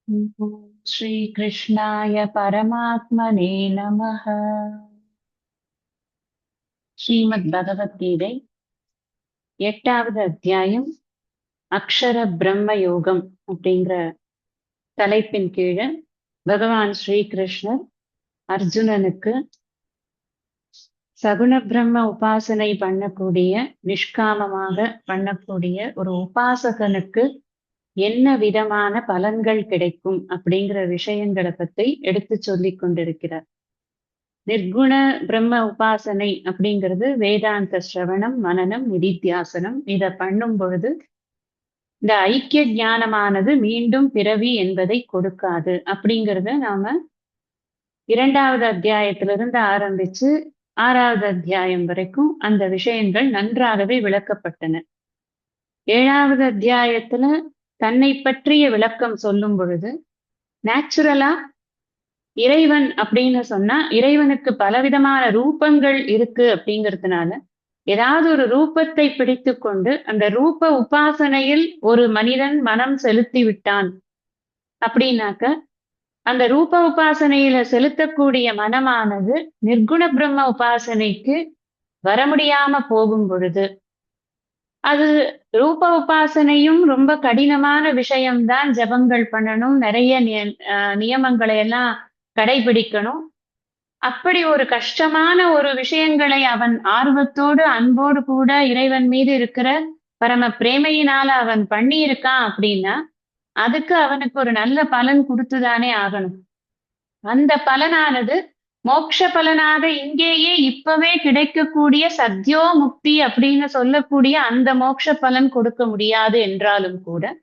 ॐ श्रीकृष्णाय परमात्मने नमः. ஸ்ரீமத்பகவத்கீதை 8வது அத்தியாயம் அக்ஷர பிரம்ம யோகம் அப்படிங்கிற தலைப்பின் கீழே பகவான் ஸ்ரீகிருஷ்ணர் அர்ஜுனனுக்கு சகுண பிரம்ம உபாசனை பண்ணக்கூடிய நிஷ்காமமாக பண்ணக்கூடிய ஒரு உபாசகனுக்கு என்ன விதமான பலன்கள் கிடைக்கும் அப்படிங்கிற விஷயங்களை பத்தி எடுத்து சொல்லிக் கொண்டிருக்கிறார். நிர்குண பிரம்ம உபாசனை அப்படிங்கிறது வேதாந்த சிரவணம், மனனம், நிதித்தியாசனம். இதை பண்ணும் பொழுது இந்த ஐக்கிய ஞானமானது மீண்டும் பிறவி என்பதை கொடுக்காது அப்படிங்கிறத நாம 2வது அத்தியாயத்திலிருந்து ஆரம்பிச்சு 6வது அத்தியாயம் வரைக்கும் அந்த விஷயங்கள் நன்றாகவே விளக்கப்பட்டன. 7வது அத்தியாயத்துல தன்னை பற்றிய விளக்கம் சொல்லும் பொழுது நேச்சுரலா இறைவன் அப்படின்னு சொன்னா இறைவனுக்கு பலவிதமான ரூபங்கள் இருக்கு அப்படிங்கிறதுனால ஏதாவது ஒரு ரூபத்தை பிடித்து கொண்டு அந்த ரூப உபாசனையில் ஒரு மனிதன் மனம் செலுத்தி விட்டான் அப்படின்னாக்க அந்த ரூப உபாசனையில செலுத்தக்கூடிய மனமானது நிர்குண பிரம்ம உபாசனைக்கு வர முடியாம போகும் பொழுது அது ரூப உபாசனையும் ரொம்ப கடினமான விஷயம்தான். ஜபங்கள் பண்ணணும், நிறைய நியமங்களை எல்லாம் கடைபிடிக்கணும். அப்படி ஒரு கஷ்டமான ஒரு விஷயங்களை அவன் ஆர்வத்தோடு அன்போடு கூட இறைவன் மீது இருக்கிற பரம பிரேமையினால அவன் பண்ணியிருக்கான் அப்படின்னா அதுக்கு அவனுக்கு ஒரு நல்ல பலன் கொடுத்துதானே ஆகணும். அந்த பலனானது மோட்ச பலனாக இங்கேயே இப்பவே கிடைக்கக்கூடிய சத்யோ முக்தி அப்படின்னு சொல்லக்கூடிய அந்த மோட்ச பலன் கொடுக்க முடியாது என்றாலும் கூட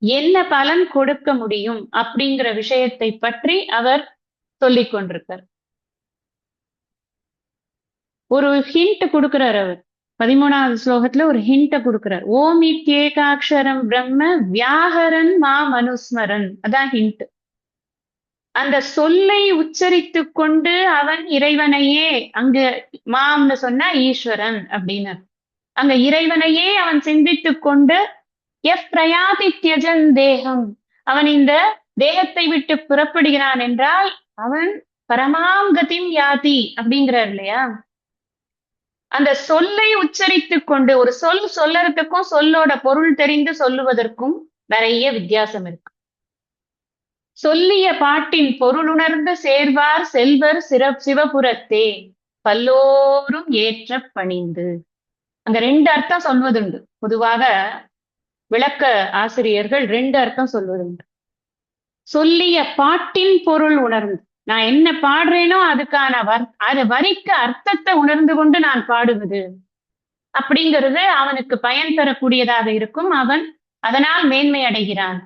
என்ன பலன் கொடுக்க முடியும் அப்படிங்கிற விஷயத்தை பற்றி அவர் சொல்லிக் கொண்டிருக்கார். ஒரு ஹிண்ட் கொடுக்கிறார் அவர் 13வது ஸ்லோகத்துல ஒரு ஹிண்ட கொடுக்கிறார். ஓம் இத்யேகாட்சரம் பிரம்ம வியாஹரன் மா மனுஸ்மரன். அதான் ஹிண்ட். அந்த சொல்லை உச்சரித்து கொண்டு அவன் இறைவனையே, அங்கு மாம்னு சொன்னா ஈஸ்வரன் அப்படின்னு, அங்க இறைவனையே அவன் சிந்தித்து கொண்டு எஃப் பிரயாதி தியஜன் தேகம், அவன் இந்த தேகத்தை விட்டு புறப்படுகிறான் என்றால் அவன் பரமாம் கதிம் யாதி அப்படிங்கிறார் இல்லையா. அந்த சொல்லை உச்சரித்து கொண்டு, ஒரு சொல் சொல்லறதுக்கும் சொல்லோட பொருள் தெரிந்து சொல்லுவதற்கும் நிறைய வித்தியாசம் இருக்கு. சொல்லிய பாட்டின் பொருளுணர்ந்த சேர்வார் செல்வர் சிவபுரத்தே பல்லோரும் ஏற்ற பணிந்து. அங்க 2 அர்த்தம் சொல்வதுண்டு. பொதுவாக விளக்க ஆசிரியர்கள் 2 அர்த்தம் சொல்வதுண்டு. சொல்லிய பாட்டின் பொருள் உணர்ந்து, நான் என்ன பாடுறேனோ அதுக்கான அது வரிக்கு அர்த்தத்தை உணர்ந்து கொண்டு நான் பாடுவது அப்படிங்கிறது அவனுக்கு பயன் தரக்கூடியதாக இருக்கும். அவன் அதனால் மேன்மை அடைகிறான்.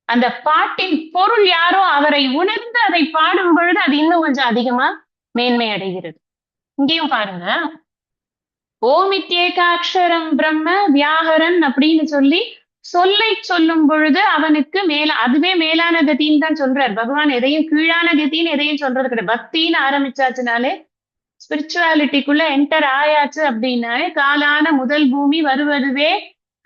அந்த பாட்டின் பொருள் யாரோ அவரை உணர்ந்து அதை பாடும் பொழுது அது இன்னும் கொஞ்சம் அதிகமா மேன்மை அடைகிறது. இங்கேயும் பாருங்க, ஓமித்யேகாட்சரம் பிரம்ம வியாகரன் அப்படின்னு சொல்லி சொல்லை சொல்லும் பொழுது அவனுக்கு அதுவே மேலான கதின்னு தான் சொல்றார் பகவான். எதையும் கீழான கதின்னு எதையும் சொல்றது கிடையாது. பக்தின்னு ஆரம்பிச்சாச்சுனாலே, ஸ்பிரிச்சுவாலிட்டிக்குள்ள என்டர் ஆயாச்சு அப்படின்னாலே காலான முதல் பூமி வருவதுவே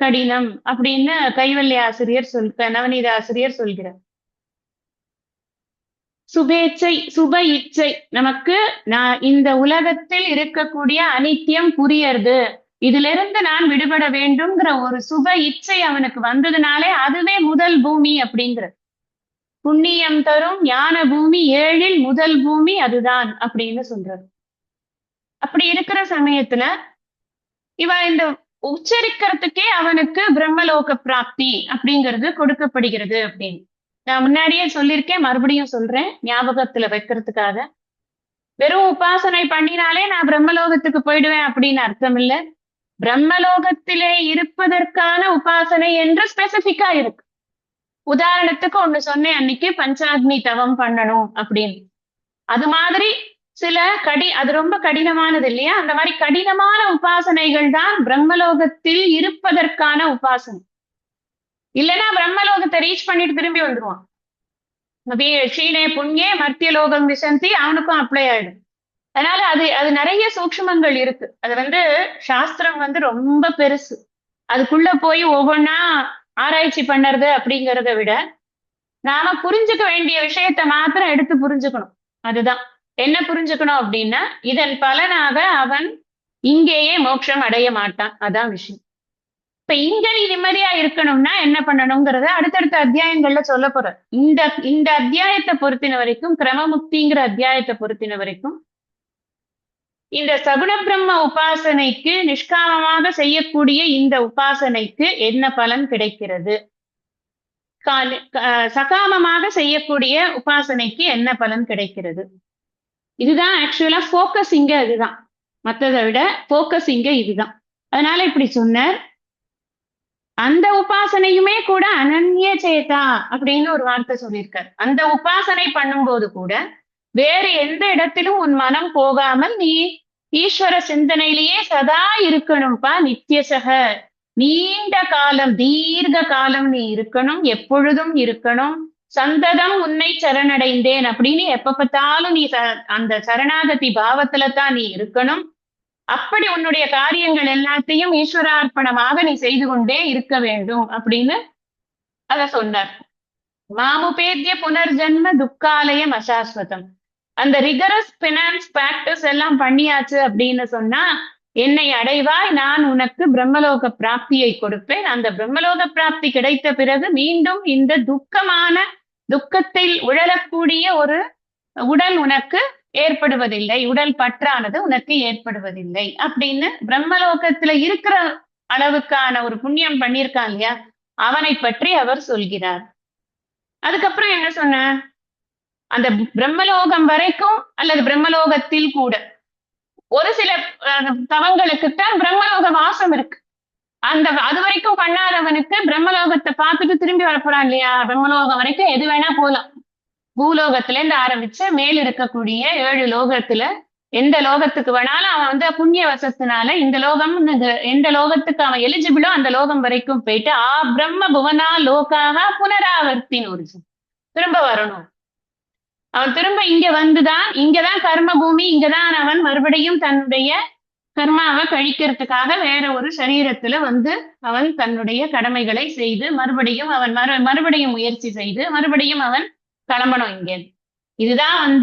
கடினம் அப்படின்னு கைவல்ய ஆசிரியர் நவநீத ஆசிரியர் சொல்கிறார். சுபேச்சை, சுப இச்சை, நமக்கு நான் இந்த உலகத்தில் இருக்கக்கூடிய அனித்தியம் புரியறது, இதுல இருந்து நான் விடுபட வேண்டும்ங்கிற ஒரு சுப இச்சை அவனுக்கு வந்ததுனாலே அதுவே முதல் பூமி அப்படிங்கிற. புண்ணியம் தரும் ஞான பூமி 7ல் முதல் பூமி அதுதான் அப்படின்னு சொல்றாரு. அப்படி இருக்கிற சமயத்துல இவன் இந்த உச்சரிக்கிறதுக்கே அவனுக்கு பிரம்மலோக பிராப்தி அப்படிங்கிறது கொடுக்கப்படுகிறது அப்படின்னு நான் முன்னாடியே சொல்லியிருக்கேன், மறுபடியும் சொல்றேன் ஞாபகத்துல வைக்கிறதுக்காக. வெறும் உபாசனை பண்ணினாலே நான் பிரம்மலோகத்துக்கு போயிடுவேன் அப்படின்னு அர்த்தம் இல்லை. பிரம்மலோகத்திலே இருப்பதற்கான உபாசனை என்று ஸ்பெசிபிக்கா இருக்கு. உதாரணத்துக்கு ஒண்ணு சொன்னேன் அன்னைக்கு, பஞ்சாக்னி தவம் பண்ணணும் அப்படின்னு. அது மாதிரி சில அது ரொம்ப கடினமானது இல்லையா, அந்த மாதிரி கடினமான உபாசனைகள் தான் பிரம்மலோகத்தில் இருப்பதற்கான உபாசனை. இல்லைன்னா பிரம்மலோகத்தை ரீச் பண்ணிட்டு திரும்பி வந்துருவான். ஷீனே புண்ணியே மர்த்தியலோகம் விசந்தி, அவனுக்கும் அப்ளை ஆயிடும். அதனால அது நிறைய சூக்ஷ்மங்கள் இருக்கு. அது சாஸ்திரம் ரொம்ப பெருசு. அதுக்குள்ள போய் ஒவ்வொன்னா ஆராய்ச்சி பண்ணுறது அப்படிங்கிறத விட நாம புரிஞ்சுக்க வேண்டிய விஷயத்த மாத்திரம் எடுத்து புரிஞ்சுக்கணும். அதுதான் என்ன புரிஞ்சுக்கணும் அப்படின்னா, இதன் பலனாக அவன் இங்கேயே மோட்சம் அடைய மாட்டான். அதான் விஷயம். இப்ப இங்க நீ நிம்மதியா இருக்கணும்னா என்ன பண்ணணுங்கிறத அடுத்தடுத்த அத்தியாயங்கள்ல சொல்ல போற. இந்த இந்த அத்தியாயத்தை பொறுத்தின வரைக்கும், கிரமமுக்திங்கிற அத்தியாயத்தை பொறுத்தின வரைக்கும், இந்த சகுண பிரம்ம உபாசனைக்கு நிஷ்காமமாக செய்யக்கூடிய இந்த உபாசனைக்கு என்ன பலன் கிடைக்கிறது, சகாமமாக செய்யக்கூடிய உபாசனைக்கு என்ன பலன் கிடைக்கிறது. இதுதான் ஆக்சுவலா போக்கஸ் இங்க. அதுதான் மற்றதை விட போக்கஸ் இங்க இதுதான். அதனால இப்படி சொன்னார். அந்த உபாசனையுமே கூட அனன்ய சேதா அப்படின்னு ஒரு வார்த்தை சொல்லியிருக்கார். அந்த உபாசனை பண்ணும்போது கூட வேறு எந்த இடத்திலும் உன் மனம் போகாமல் நீ ஈஸ்வர சிந்தனையிலேயே சதா இருக்கணும்ப்பா. நித்தியசக நீண்ட காலம், தீர்க்க காலம் நீ இருக்கணும், எப்பொழுதும் இருக்கணும். சந்ததம் உன்னை சரணடைந்தேன் அப்படின்னு எப்ப பார்த்தாலும் நீ அந்த சரணாகதி பாவத்துல தான் நீ இருக்கணும். அப்படி உன்னுடைய காரியங்கள் எல்லாத்தையும் ஈஸ்வரார்ப்பணமாக நீ செய்து கொண்டே இருக்க வேண்டும் அப்படின்னு அத சொன்னார். மாமுபேத்திய புனர்ஜன்ம துக்காலயம் அசாஸ்வதம். அந்த ரிகரஸ் பினான்ஸ் பிராக்டிஸ் எல்லாம் பண்ணியாச்சு அப்படின்னு சொன்னா, என்னை அடைவாய், நான் உனக்கு பிரம்மலோக பிராப்தியை கொடுப்பேன். அந்த பிரம்மலோக பிராப்தி கிடைத்த பிறகு மீண்டும் இந்த துக்கத்தில் உழலக்கூடிய ஒரு உடல் உனக்கு ஏற்படுவதில்லை, உடல் பற்றானது உனக்கு ஏற்படுவதில்லை அப்படின்னு பிரம்மலோகத்துல இருக்கிற அளவுக்கான ஒரு புண்ணியம் பண்ணியிருக்கான் இல்லையா, அவனை பற்றி அவர் சொல்கிறார். அதுக்கப்புறம் என்ன சொன்ன, அந்த பிரம்மலோகம் வரைக்கும் அல்லது பிரம்மலோகத்தில் கூட ஒரு சில தவங்களுக்குத்தான் பிரம்மலோக வாசம் இருக்கு. அது வரைக்கும் பண்ணாதவனுக்கு பிரம்மலோகத்தை பார்த்துட்டு திரும்பி வரப்போறான் இல்லையா, பிரம்மலோகம் வரைக்கும் எது வேணா போலாம். பூலோகத்துல இருந்து ஆரம்பிச்சு மேல் இருக்கக்கூடிய 7 லோகத்துல எந்த லோகத்துக்கு வேணாலும் அவன் புண்ணிய வசத்தினால இந்த லோகம் எந்த லோகத்துக்கு அவன் எலிஜிபிளோ அந்த லோகம் வரைக்கும் போயிட்டு பிரம்ம புவனா லோகாக புனராவர்த்தின் ஒரு திரும்ப வரணும். அவன் திரும்ப இங்க வந்துதான், இங்கதான் கர்ம பூமி, இங்கதான் அவன் மறுபடியும் தன்னுடைய கர்மாவை கழிக்கிறதுக்காக வேற ஒரு சரீரத்துல அவன் தன்னுடைய கடமைகளை செய்து மறுபடியும் அவன் மறுபடியும் முயற்சி செய்து மறுபடியும் அவன் கிளம்பணும் இங்க. இதுதான்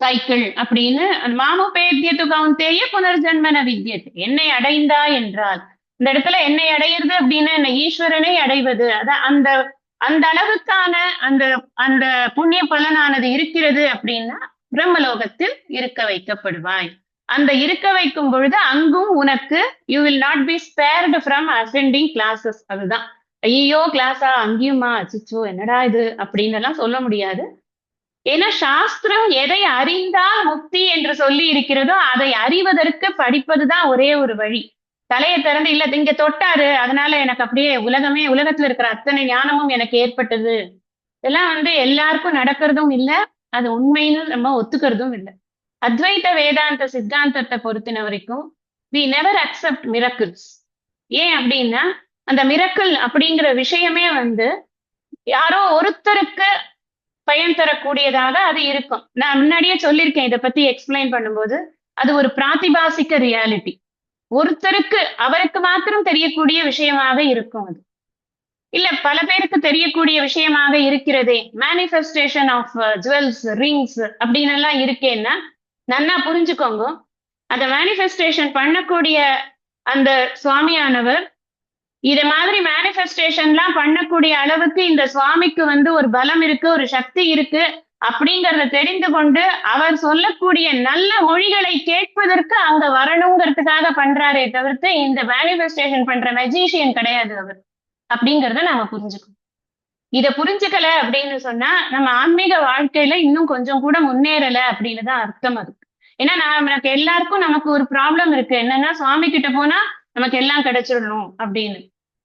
சைக்கிள் அப்படின்னு. மாமுபேத்தியத்து கௌந்தேய புனர்ஜன்மன வித்யத். என்னை அடைந்தா என்றால் இந்த இடத்துல என்னை அடையிறது அப்படின்னா என்ன, ஈஸ்வரனை அடைவது. அதான் அந்த அளவுக்கான அந்த புண்ணிய பலனானது இருக்கிறது அப்படின்னா பிரம்மலோகத்தில் இருக்க வைக்கப்படுவாய். அந்த இருக்க வைக்கும் பொழுது அங்கும் உனக்கு you will not be spared from attending classes. அதுதான், ஐயோ கிளாஸா அங்கேயுமா, அச்சிச்சோ என்னடா இது அப்படின்னு எல்லாம் சொல்ல முடியாது. ஏன்னா சாஸ்திரம் எதை அறிந்தால் முக்தி என்று சொல்லி இருக்கிறதோ அதை அறிவதற்கு படிப்பதுதான் ஒரே ஒரு வழி. தலையை திறந்து இல்ல இங்க தொட்டாரு அதனால எனக்கு அப்படியே உலகத்துல இருக்கிற அத்தனை ஞானமும் எனக்கு ஏற்பட்டது, இதெல்லாம் எல்லாருக்கும் நடக்கிறதும் இல்லை, அது உண்மைன்னு நம்ம ஒத்துக்கிறதும் இல்லை. அத்வைத வேதாந்த சித்தாந்தத்தை பொறுத்தின வரைக்கும் வி நெவர் அக்செப்ட் மிரக்கிள்ஸ். ஏன் அப்படின்னா அந்த மிரக்கிள் அப்படிங்கிற விஷயமே யாரோ ஒருத்தருக்கு பயன் தரக்கூடியதாக அது இருக்கும். நான் முன்னாடியே சொல்லியிருக்கேன் இதை பத்தி எக்ஸ்பிளைன் பண்ணும்போது, அது ஒரு பிராத்திபாசிக்க ரியாலிட்டி. ஒருத்தருக்கு அவருக்கு மாத்திரம் தெரியக்கூடிய விஷயமாக இருக்கும். அது இல்ல பல பேருக்கு தெரியக்கூடிய விஷயமாக இருக்கிறதே. மேனிஃபெஸ்டேஷன் ஆஃப் ஜுவல்ஸ், ரிங்ஸ் அப்படின்னு எல்லாம் இருக்கேன்னா நன்னா புரிஞ்சுக்கோங்க. அந்த மேனிஃபெஸ்டேஷன் பண்ணக்கூடிய அந்த சுவாமியானவர் இத மாதிரி மேனிஃபெஸ்டேஷன்லாம் பண்ணக்கூடிய அளவுக்கு இந்த சுவாமிக்கு ஒரு பலம் இருக்கு, ஒரு சக்தி இருக்கு அப்படிங்கறத தெரிந்து கொண்டு அவர் சொல்லக்கூடிய நல்ல மொழிகளை கேட்பதற்கு அங்க வரணுங்கிறதுக்காக பண்றாரே தவிர்த்து இந்த மேனிஃபெஸ்டேஷன் பண்ற மெஜிஷியன் கிடையாது அவர் அப்படிங்கறத நாம புரிஞ்சுக்கணும். இத புரிஞ்சுக்கல அப்படின்னு சொன்னா நம்ம ஆன்மீக வாழ்க்கையில இன்னும் கொஞ்சம் கூட முன்னேறல அப்படின்னு தான் அர்த்தம் அதுக்கு. ஏன்னா நமக்கு எல்லாருக்கும் நமக்கு ஒரு ப்ராப்ளம் இருக்கு. என்னன்னா சுவாமி கிட்ட போனா நமக்கு எல்லாம் கிடைச்சிடணும் அப்படின்னு.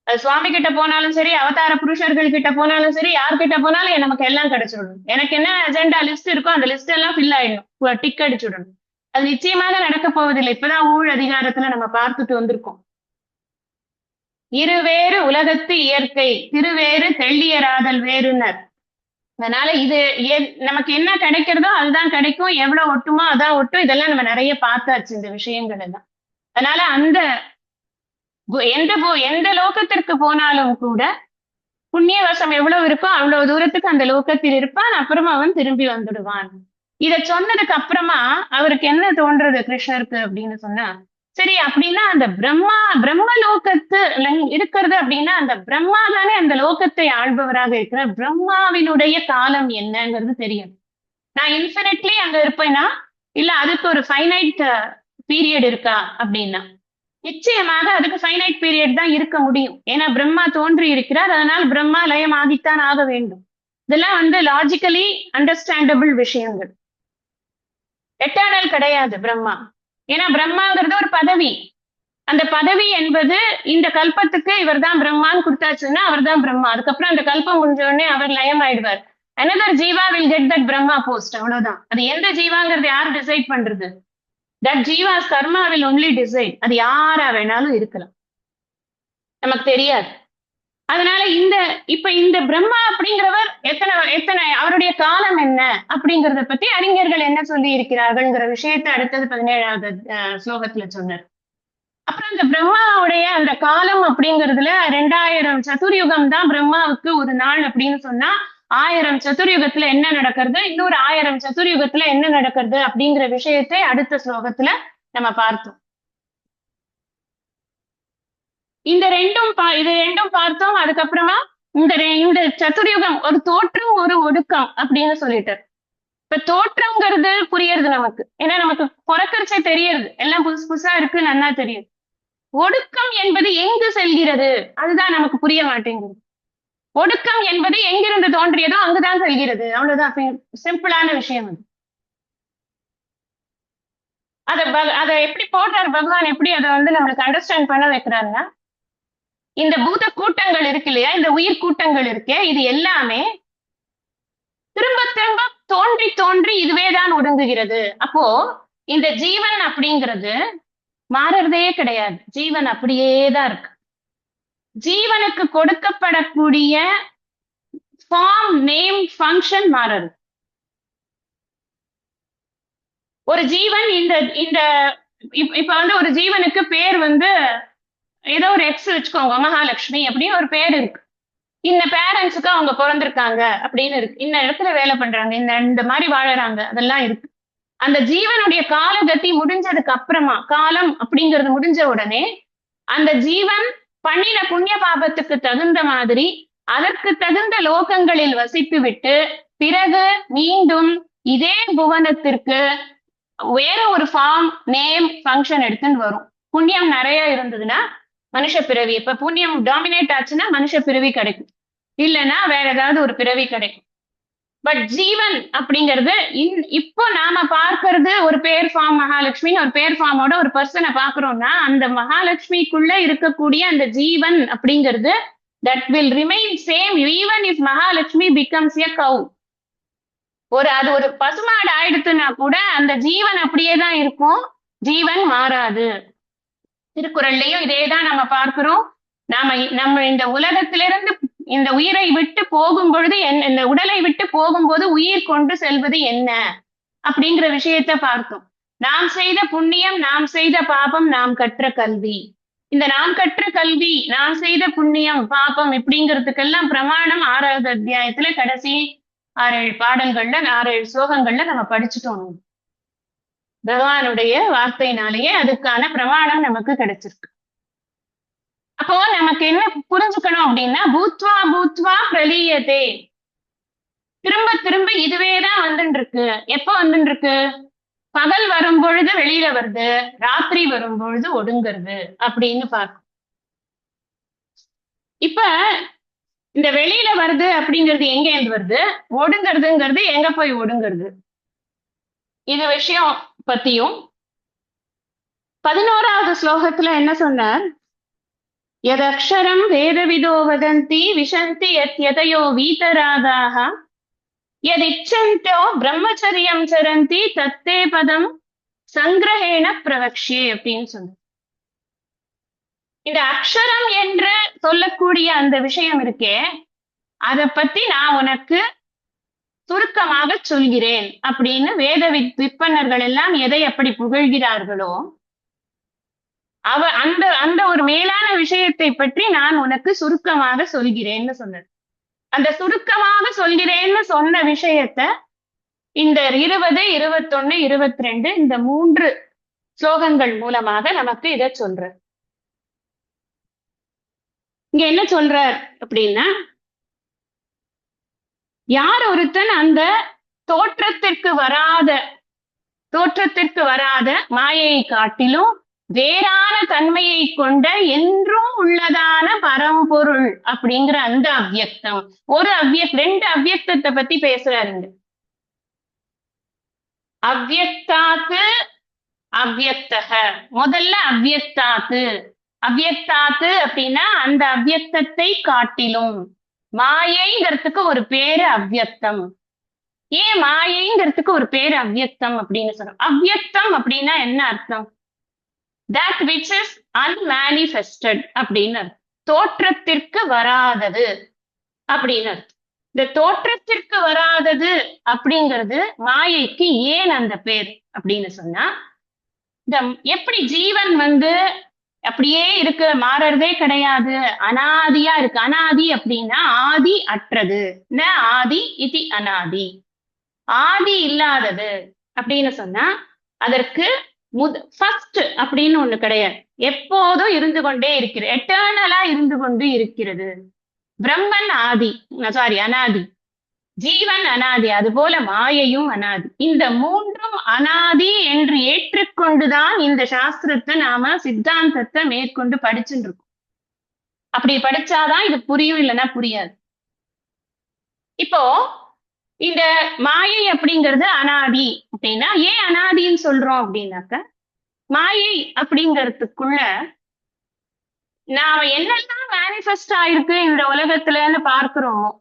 அது சுவாமி கிட்ட போனாலும் சரி, அவதார புருஷர்கள் கிட்ட போனாலும் சரி, யார்கிட்ட போனாலும் நமக்கு எல்லாம் கிடைச்சிடணும். எனக்கு என்ன அஜெண்டா லிஸ்ட் இருக்கோ அந்த லிஸ்ட் எல்லாம் ஃபில் ஆயிடணும், டிக் அடிச்சுடணும். அது நிச்சயமாக நடக்க போவதில்லை. இப்பதான் ஊழ் அதிகாரத்துல நம்ம பார்த்துட்டு வந்திருக்கோம். இருவேறு உலகத்து இயற்கை, திருவேறு தெள்ளியராதல் வேறுனர். அதனால இது நமக்கு என்ன கிடைக்கிறதோ அதுதான் கிடைக்கும், எவ்வளவு ஒட்டுமோ அதான் ஒட்டும். இதெல்லாம் நம்ம நிறைய பார்த்தாச்சு இந்த விஷயங்கள் எல்லாம். அதனால எந்த லோகத்திற்கு போனாலும் கூட புண்ணியவசம் எவ்வளவு இருக்கோ அவ்வளவு தூரத்துக்கு அந்த லோகத்தில் இருப்பான், அப்புறமா அவன் திரும்பி வந்துடுவான். இத சொன்னதுக்கு அப்புறமா அவருக்கு என்ன தோன்றது கிருஷ்ணருக்கு அப்படின்னு சொன்னா, சரி அப்படின்னா அந்த பிரம்ம இருக்கிறது அப்படின்னா அந்த பிரம்மா தானே அந்த லோகத்தை ஆள்பவராக இருக்கிறார். பிரம்மாவினுடைய காலம் என்னங்கிறது தெரியும். நான் இன்ஃபினிட்லி அங்க இருப்பேனா இல்ல அதுக்கு ஒரு ஃபைனைட் பீரியட் இருக்கா அப்படின்னா நிச்சயமாக அதுக்கு ஃபைனைட் பீரியட் தான் இருக்க முடியும். ஏன்னா பிரம்மா தோன்றி இருக்கிறார், அதனால் பிரம்மா லயம் ஆகித்தான் ஆக வேண்டும். இதெல்லாம் லாஜிக்கலி அண்டர்ஸ்டாண்டபிள் விஷயங்கள். எட்டர்னல் கிடையாது பிரம்மா. ஏன்னா பிரம்மாங்கிறது ஒரு பதவி. அந்த பதவி என்பது இந்த கல்பத்துக்கு இவர் தான் பிரம்மான்னு கொடுத்தாச்சுன்னா அவர் தான் பிரம்மா. அதுக்கப்புறம் அந்த கல்பம் முடிஞ்ச உடனே அவர் லயம் ஆயிடுவார். another Jeeva will get that Brahma post. அவ்வளவுதான். அது எந்த ஜீவாங்கிறது யாரு டிசைட் பண்றது? That Jeeva's karma will only decide. அது யாரா வேணாலும் இருக்கலாம், நமக்கு தெரியாது. அதனால இப்ப இந்த பிரம்மா அப்படிங்கிறவர் எத்தனை அவருடைய காலம் என்ன அப்படிங்கறத பத்தி அறிஞர்கள் என்ன சொல்லி இருக்கிறார்கள்ங்கிற விஷயத்தை அடுத்தது 17வது ஸ்லோகத்துல சொன்னார். அப்புறம் இந்த பிரம்மாவுடைய அந்த காலம் அப்படிங்கிறதுல 2000 சதுர்யுகம் தான் பிரம்மாவுக்கு ஒரு நாள் அப்படின்னு சொன்னா 1000 சதுர்யுகத்துல என்ன நடக்கிறது, இன்னொரு 1000 சதுர்யுகத்துல என்ன நடக்கிறது அப்படிங்கிற விஷயத்தை அடுத்த ஸ்லோகத்துல நம்ம பார்த்தோம். இது ரெண்டும் பார்த்தோம். அதுக்கப்புறமா இந்த சதுர்யுகம் ஒரு தோற்றம் ஒரு ஒடுக்கம் அப்படின்னு சொல்லிட்டார். இப்ப தோற்றம்ங்கிறது புரியுறது நமக்கு, ஏன்னா நமக்கு பிறக்கரிச்சே தெரியுது, எல்லாம் புதுசு புதுசா இருக்கு, நல்லா தெரியுது. ஒடுக்கம் என்பது எங்கு செல்கிறது அதுதான் நமக்கு புரிய மாட்டேங்குது. ஒடுக்கம் என்பது எங்கிருந்து தோன்றியதோ அங்குதான் செல்கிறது, அவ்வளவுதான். சிம்பிளான விஷயம் அது. அதை எப்படி போடுறாரு பகவான், எப்படி அதை நம்மளுக்கு அண்டர்ஸ்டாண்ட் பண்ண வைக்கிறாருன்னா, இந்த பூத கூட்டங்கள் இருக்கு இல்லையா, இந்த உயிர் கூட்டங்கள் இருக்கே, இது எல்லாமே திரும்ப திரும்ப தோன்றி தோன்றி இதுவேதான் ஒடுங்குகிறது. அப்போ இந்த ஜீவன் அப்படிங்கிறது மாறுறதே கிடையாது, ஜீவன் அப்படியேதான் இருக்கு. ஜீவனுக்கு கொடுக்கப்படக்கூடிய ஃபார்ம், நேம், ஃபங்க்ஷன் மாறுது. ஒரு ஜீவன் இந்த இப்ப ஒரு ஜீவனுக்கு பேர் ஏதோ ஒரு எக்ஸ் வச்சுக்கோங்க, மகாலட்சுமி அப்படின்னு ஒரு பேர் இருக்கு. இந்த பேரண்ட்ஸுக்கு அவங்க பிறந்திருக்காங்க அப்படின்னு இருக்கு, இந்த இடத்துல வேலை பண்றாங்க, இந்த மாதிரி வாழறாங்க, அதெல்லாம் இருக்கு. அந்த ஜீவனுடைய காலகத்தி முடிஞ்சதுக்கு அப்புறமா, காலம் அப்படிங்கிறது முடிஞ்ச உடனே அந்த ஜீவன் பண்ணின புண்ணிய பாபத்துக்கு தகுந்த மாதிரி அதற்கு தகுந்த லோகங்களில் வசித்து விட்டு பிறகு மீண்டும் இதே புவனத்திற்கு வேற ஒரு ஃபார்ம், நேம், ஃபங்க்ஷன் எடுத்துன்னு வரும். புண்ணியம் நிறைய இருந்ததுன்னா மனுஷ பிறவி, இப்ப புண்ணியம் டாமினேட் ஆச்சுன்னா மனுஷ பிறவி கிடைக்கும், இல்லைன்னா வேற ஏதாவது ஒரு பிறவி கிடைக்கும். பட் ஜீவன் அப்படிங்கிறது இப்போ நாம பார்க்கறது ஒரு பேர் ஃபார்ம் மகாலட்சுமி, ஒரு பேர் ஃபார்மோட ஒரு பர்சனை பாக்குறோம்னா அந்த மகாலட்சுமிக்குள்ள இருக்கக்கூடிய அந்த ஜீவன் அப்படிங்கிறது that will remain same even if Mahalakshmi becomes a cow. அது ஒரு பசுமாடு ஆயிடுத்துன்னா கூட அந்த ஜீவன் அப்படியே தான் இருக்கும், ஜீவன் மாறாது. திருக்குறள்லயும் இதேதான் நம்ம பார்க்கிறோம். நம்ம இந்த உலகத்திலிருந்து இந்த உயிரை விட்டு போகும் பொழுது இந்த உடலை விட்டு போகும்போது உயிர் கொண்டு செல்வது என்ன அப்படிங்கிற விஷயத்த பார்த்தோம். நாம் செய்த புண்ணியம், நாம் செய்த பாபம், நாம் கற்ற கல்வி. இந்த நாம் கற்ற கல்வி, நாம் செய்த புண்ணியம், பாபம் இப்படிங்கிறதுக்கெல்லாம் பிரமாணம் 6வது அத்தியாயத்துல கடைசி 6-7 பாடல்கள்ல 6-7 ஸ்லோகங்கள்ல நம்ம படிச்சுட்டோம். பகவானுடைய வார்த்தையினாலேயே அதுக்கான பிரமாணம் நமக்கு கிடைச்சிருக்கு. அப்போ நமக்கு என்ன புரிஞ்சுக்கணும் அப்படின்னா, பூத்வா பூத்வா பிரலீயதே, திரும்ப திரும்ப இதுவேதான் வந்துட்டு இருக்கு. எப்ப வந்துட்டு இருக்கு? பகல் வரும் பொழுது வெளியில வருது, ராத்திரி வரும் பொழுது ஒடுங்கிறது அப்படின்னு பார்க்கும். இப்ப இந்த வெளியில வருது அப்படிங்கிறது எங்க இருந்து வருது, ஒடுங்கிறதுங்கிறது எங்க போய் ஒடுங்கிறது, இது விஷயம் பத்தியும் 11வது ஸ்லோகத்துல என்ன சொன்னார்? யதக்ஷரம் வேதவிதோ வதந்தி விஷந்தி யதயோ வீதராகாக யதிச்சந்தோ பிரம்மச்சரியம் சரந்தி தத்தே பதம் சங்கிரஹேண பிரவக்ஷே அப்படின்னு சொன்ன. இந்த அக்ஷரம் என்று சொல்லக்கூடிய அந்த விஷயம் இருக்கே, அதை பத்தி நான் உனக்கு சுருக்கமாக சொல்கிறேன் அப்படின்னு வேத விற்பனர்கள் எல்லாம் எதை அப்படி புகழ்கிறார்களோ அந்த ஒரு மேலான விஷயத்தை பற்றி நான் உனக்கு சுருக்கமாக சொல்கிறேன்னு சொன்னது. அந்த சுருக்கமாக சொல்கிறேன்னு சொன்ன விஷயத்த இந்த 20, 21, 22 இந்த 3 ஸ்லோகங்கள் மூலமாக நமக்கு இதை சொல்றார். இங்க என்ன சொல்றார் அப்படின்னா, யார் ஒருத்தன் அந்த தோற்றத்திற்கு வராத மாயையை காட்டிலும் வேறான தன்மையை கொண்ட என்றும் உள்ளதான பரம்பொருள் அப்படிங்கிற அந்த அவ்யக்தம், ரெண்டு அவ்யக்தத்தை பத்தி பேசுறாருங்க. அவ்யக்தாத்து அவ்யக்தக. முதல்ல அவ்யக்தாத்து அப்படின்னா அந்த அவ்யக்தத்தை காட்டிலும். மாயைங்கிறதுக்கு ஒரு பேரு அவ்யக்தம். ஏன் மாயைங்கிறதுக்கு ஒரு பேரு அவ்யக்தம் அப்படின்னு சொல்றோம்? அவ்யக்தம் அப்படின்னா என்ன அர்த்தம்? that which is unmanifested அப்படின்னு தோற்றத்திற்கு வராதது அப்படின்னு. இந்த தோற்றத்திற்கு வராதது அப்படிங்கிறது மாயைக்கு ஏன் அந்த பேர் அப்படின்னு சொன்னா, இந்த எப்படி ஜீவன் அப்படியே இருக்கு, மாறறதே கிடையாது, அனாதியா இருக்கு. அனாதி அப்படின்னா ஆதி அற்றது. ந ஆதி இது அனாதி, ஆதி இல்லாதது அப்படின்னு சொன்னா அதற்கு ஃபர்ஸ்ட் அப்படின்னு ஒண்ணு கிடையாது. எப்போதும் இருந்து கொண்டே இருக்கிறது, எட்டர்னலா இருந்து கொண்டு இருக்கிறது. பிரம்மன் அனாதி, ஜீவன் அனாதி, அது போல மாயையும் அனாதி. இந்த மூன்றும் அனாதி என்று ஏற்றுக்கொண்டுதான் இந்த சாஸ்திரத்தை நாம சித்தாந்தத்தை மேற்கொண்டு படிச்சுட்டு இருக்கோம். அப்படி படிச்சாதான் இது புரியும், இல்லைன்னா புரியாது. இப்போ இந்த மாயை அப்படிங்கிறது அனாதி அப்படின்னா ஏன் அனாதின்னு சொல்றோம் அப்படின்னாக்க, மாயை அப்படிங்கிறதுக்குள்ள நாம என்னெல்லாம் மேனிஃபெஸ்ட் ஆயிருக்கு இந்த உலகத்துலன்னு பார்க்கிறோமோ,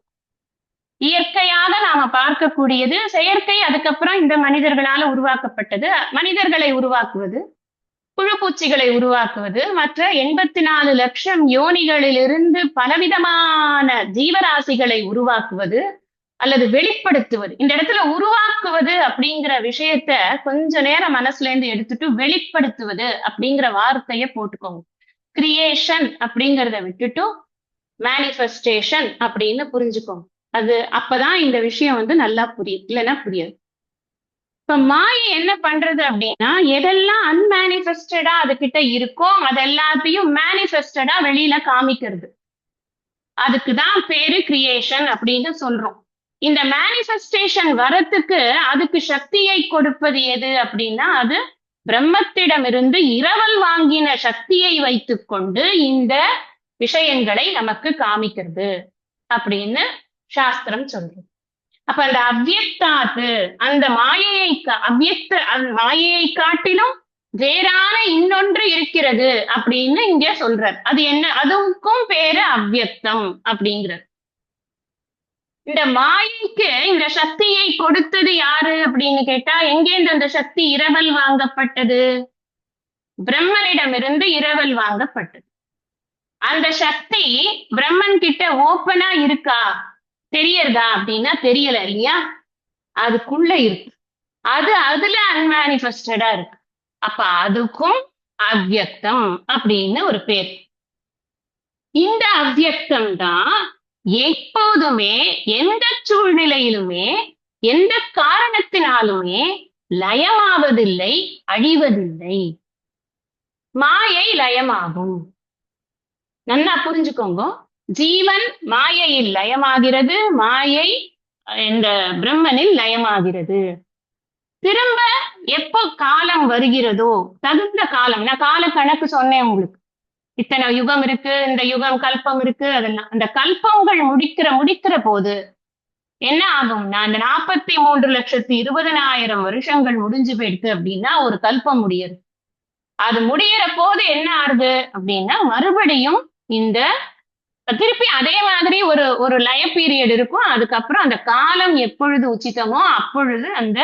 இயற்கையாக நாம பார்க்கக்கூடியது, செயற்கை அதுக்கப்புறம் இந்த மனிதர்களால உருவாக்கப்பட்டது. மனிதர்களை உருவாக்குவது, புழுப்பூச்சிகளை உருவாக்குவது, மற்ற 84 லட்சம் யோனிகளிலிருந்து பலவிதமான ஜீவராசிகளை உருவாக்குவது அல்லது வெளிப்படுத்துவது. இந்த இடத்துல உருவாக்குவது அப்படிங்கிற விஷயத்த கொஞ்ச நேரம் மனசுல இருந்து எடுத்துட்டு வெளிப்படுத்துவது அப்படிங்கிற வார்த்தையை போட்டுக்கோங்க. கிரியேஷன் அப்படிங்கிறத விட்டுட்டு மேனிஃபெஸ்டேஷன் அப்படின்னு புரிஞ்சுக்கோங்க. அது அப்பதான் இந்த விஷயம் நல்லா புரியும், இல்லைன்னா புரியாது. இப்ப மாயை என்ன பண்றது அப்படின்னா, எதெல்லாம் அன்மேனிஃபெஸ்டடா அது கிட்ட இருக்கோ அதெல்லாத்தையும் மேனிஃபெஸ்டடா வெளியில காமிக்கிறது. அதுக்குதான் பேரு கிரியேஷன் அப்படின்னு சொல்றோம். இந்த மேனிஃபெஸ்டேஷன் வரத்துக்கு அதுக்கு சக்தியை கொடுப்பது எது அப்படின்னா, அது பிரம்மத்திடமிருந்து இரவல் வாங்கின சக்தியை வைத்துக் கொண்டு இந்த விஷயங்களை நமக்கு காமிக்கிறது அப்படின்னு சாஸ்திரம் சொல்றது. அப்ப அந்த அவ்யக்தாத்து, அந்த மாயையை காட்டிலும் வேறான இன்னொன்று இருக்கிறது அப்படின்னு இங்க சொல்றார். அது என்ன? அதுக்கும் பேரு அவ்யக்தம் அப்படிங்கிறது. இந்த மாயைக்கு இந்த சக்தியை கொடுத்தது யாரு அப்படின்னு கேட்டா, எங்கேருந்து அந்த சக்தி இரவல் வாங்கப்பட்டது? பிரம்மனிடமிருந்து இரவல் வாங்கப்பட்டது. அந்த சக்தி பிரம்மன் கிட்ட ஓப்பனா இருக்கா, தெரியறதா அப்படின்னா தெரியல, இல்லையா? அதுக்குள்ள இருக்கு, அதுல அன்மேனிஃபெஸ்டடா இருக்கு. அப்ப அதுக்கும் அவ்யக்தம் அப்படின்னு ஒரு பேர். இந்த அவ்யக்தம் தான் எப்போதுமே எந்த சூழ்நிலையிலுமே எந்த காரணத்தினாலுமே லயமாவதில்லை, அழிவதில்லை. மாயை லயமாகும். நல்லா புரிஞ்சுக்கோங்க. ஜீவன் மாயையில் லயமாகிறது, மாயை இந்த பிரம்மனில் லயமாகிறது. திரும்ப எப்போ காலம் வருகிறதோ, தகுந்த காலம், நான் கால கணக்கு சொன்னேன் உங்களுக்கு, இத்தனை யுகம் இருக்கு, இந்த யுகம் கல்பம் இருக்கு, அதெல்லாம் அந்த கல்பங்கள் முடிக்கிற போது என்ன ஆகும்னா, அந்த 43,20,000 வருஷங்கள் முடிஞ்சு போயிடுது அப்படின்னா ஒரு கல்பம் முடியுது. அது முடிகிற போது என்ன ஆகுது அப்படின்னா, மறுபடியும் இந்த திருப்பி அதே மாதிரி ஒரு லய பீரியட் இருக்கும். அதுக்கப்புறம் அந்த காலம் எப்பொழுது உச்சிதமோ அப்பொழுது அந்த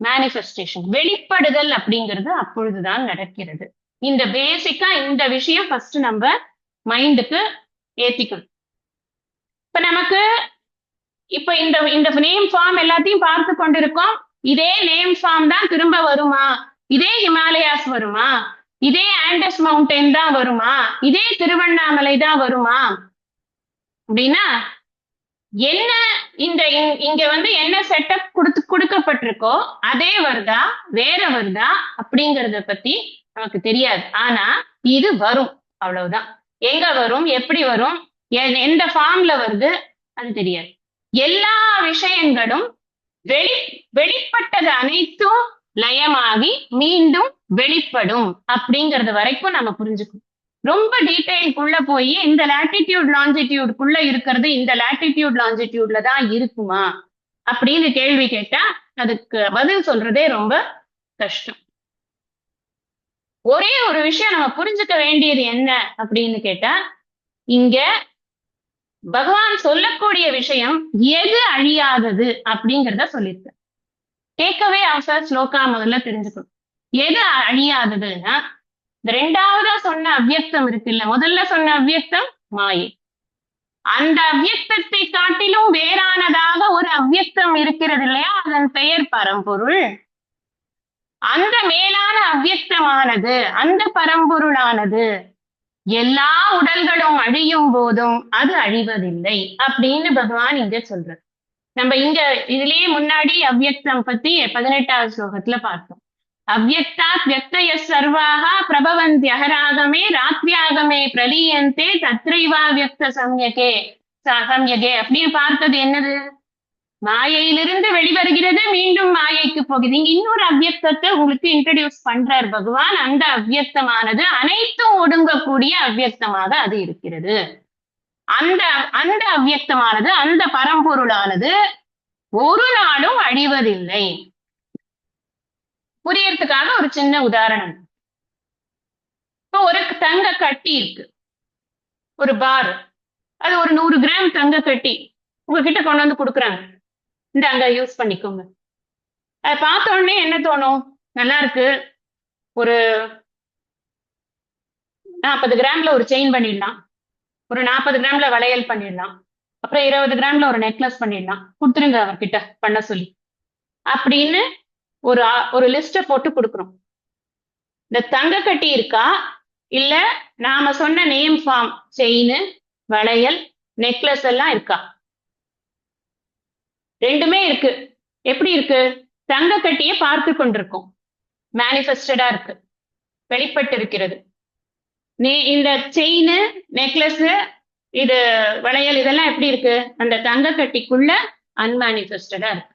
மேனிஃபெஸ்டேஷன், வெளிப்படுதல் அப்படிங்கிறது அப்பொழுதுதான் நடக்கிறது. இந்த பேசிக்கா இந்த விஷயம் ஃபர்ஸ்ட் நம்ம மைண்டுக்கு ஏத்திக்கணும். இப்ப நமக்கு இந்த நேம் ஃபார்ம் எல்லாத்தையும் பார்த்து கொண்டிருக்கோம். இதே நேம் ஃபார்ம் தான் திரும்ப வருமா? இதே ஹிமாலயாஸ் வருமா? இதே ஆண்டஸ் மவுண்டன் தான் வருமா? இதே திருவண்ணாமலை தான் வருமா அப்படின்னா என்ன இங்க என்ன செட்டப் கொடுக்கப்பட்டிருக்கோ அதே வருதா வேற வருதா அப்படிங்கறத பத்தி நமக்கு தெரியாது. ஆனா இது வரும், அவ்வளவுதான். எங்க வரும், எப்படி வரும், எந்த ஃபார்ம்ல வருது அது தெரியாது. எல்லா விஷயங்களும் வெளிப்பட்டது அனைத்தும் லயமாகி மீண்டும் வெளிப்படும் அப்படிங்கறது வரைக்கும் நம்ம புரிஞ்சுக்கணும். ரொம்ப டீடைல்குள்ள போய் இந்த லாட்டிடியூட் லாஞ்சிடியூடுக்குள்ள இருக்கிறது இந்த லாட்டிடியூட் லாஞ்சிடியூட்ல தான் இருக்குமா அப்படின்னு கேள்வி கேட்டா அதுக்கு பதில் சொல்றதே ரொம்ப கஷ்டம். ஒரே ஒரு விஷயம் நம்ம புரிஞ்சுக்க வேண்டியது என்ன அப்படின்னு கேட்டா, இங்க பகவான் சொல்லக்கூடிய விஷயம் எது அழியாதது அப்படிங்கிறத சொல்லியிருக்க. கேட்கவே அவசர ஸ்லோகா முதல்ல தெரிஞ்சுக்கணும். எது அழியாததுன்னா, இந்த ரெண்டாவதா சொன்ன அவ்வியக்தம் இருக்குல்ல, முதல்ல சொன்ன அவ்வியக்தம் மாயை. அந்த அவ்வியக்தத்தை காட்டிலும் வேறானதாக ஒரு அவ்வியக்தம் இருக்கிறது இல்லையா, அதன் பெயர் பரம்பொருள். அந்த மேலான அவ்வியக்தமானது, அந்த பரம்பொருளானது எல்லா உடல்களும் அழியும் போதும் அது அழிவதில்லை அப்படின்னு பகவான் இங்க சொல்றார். நம்ம இங்க இதுலயே முன்னாடி அவ்வியக்தம் பத்தி 18வது ஸ்லோகத்துல பார்த்தோம். அவ்யக்தாத் வியக்தய சர்வாக பிரபவந்த்யஹராகமே ராத்ரியாகமே பிரலீயந்தே தத்ரைவா வியக்த சம்யகே அப்படின்னு பார்த்தது என்னது? மாயையிலிருந்து வெளிவருகிறது, மீண்டும் மாயைக்கு போகுது. இங்க இன்னொரு அவ்வியக்தத்தை உங்களுக்கு இன்ட்ரடியூஸ் பண்றார் பகவான். அந்த அவ்வியக்தமானது அனைத்தும் ஒடுங்கக்கூடிய அவ்வியக்தமாக அது இருக்கிறது. அந்த அந்த அவ்வியக்தமானது, அந்த பரம்பொருளானது ஒரு நாளும் அழிவதில்லை. புரியறதுக்காக ஒரு சின்ன உதாரணம். இப்போ ஒரு தங்க கட்டி இருக்கு, ஒரு பார், அது ஒரு 100 கிராம் தங்க கட்டி உங்ககிட்ட கொண்டு வந்து கொடுக்குறாங்க, இந்த அங்க யூஸ் பண்ணிக்கோங்க. அதை பார்த்த உடனே என்ன தோணும்? நல்லா இருக்கு, ஒரு 40 கிராம்ல ஒரு செயின் பண்ணிடலாம், ஒரு 40 கிராம்ல வளையல் பண்ணிடலாம், அப்புறம் 20 கிராம்ல ஒரு நெக்லஸ் பண்ணிடலாம், கொடுத்துருங்க அவர்கிட்ட பண்ண சொல்லி அப்படின்னு ஒரு லிஸ்ட போட்டு கொடுக்குறோம். இந்த தங்க கட்டி இருக்கா, இல்ல நாம சொன்ன நேம் ஃபார்ம் செயின், வளையல், நெக்லஸ் எல்லாம் இருக்கா? ரெண்டுமே இருக்கு. எப்படி இருக்கு? தங்க கட்டியை பார்த்து கொண்டிருக்கோம், மேனிஃபெஸ்டடா இருக்கு, வெளிப்பட்டு இருக்கிறது. இந்த செயின், நெக்லஸ், இது வளையல், இதெல்லாம் எப்படி இருக்கு? அந்த தங்க கட்டிக்குள்ள அன்மேனிஃபெஸ்டடா இருக்கு.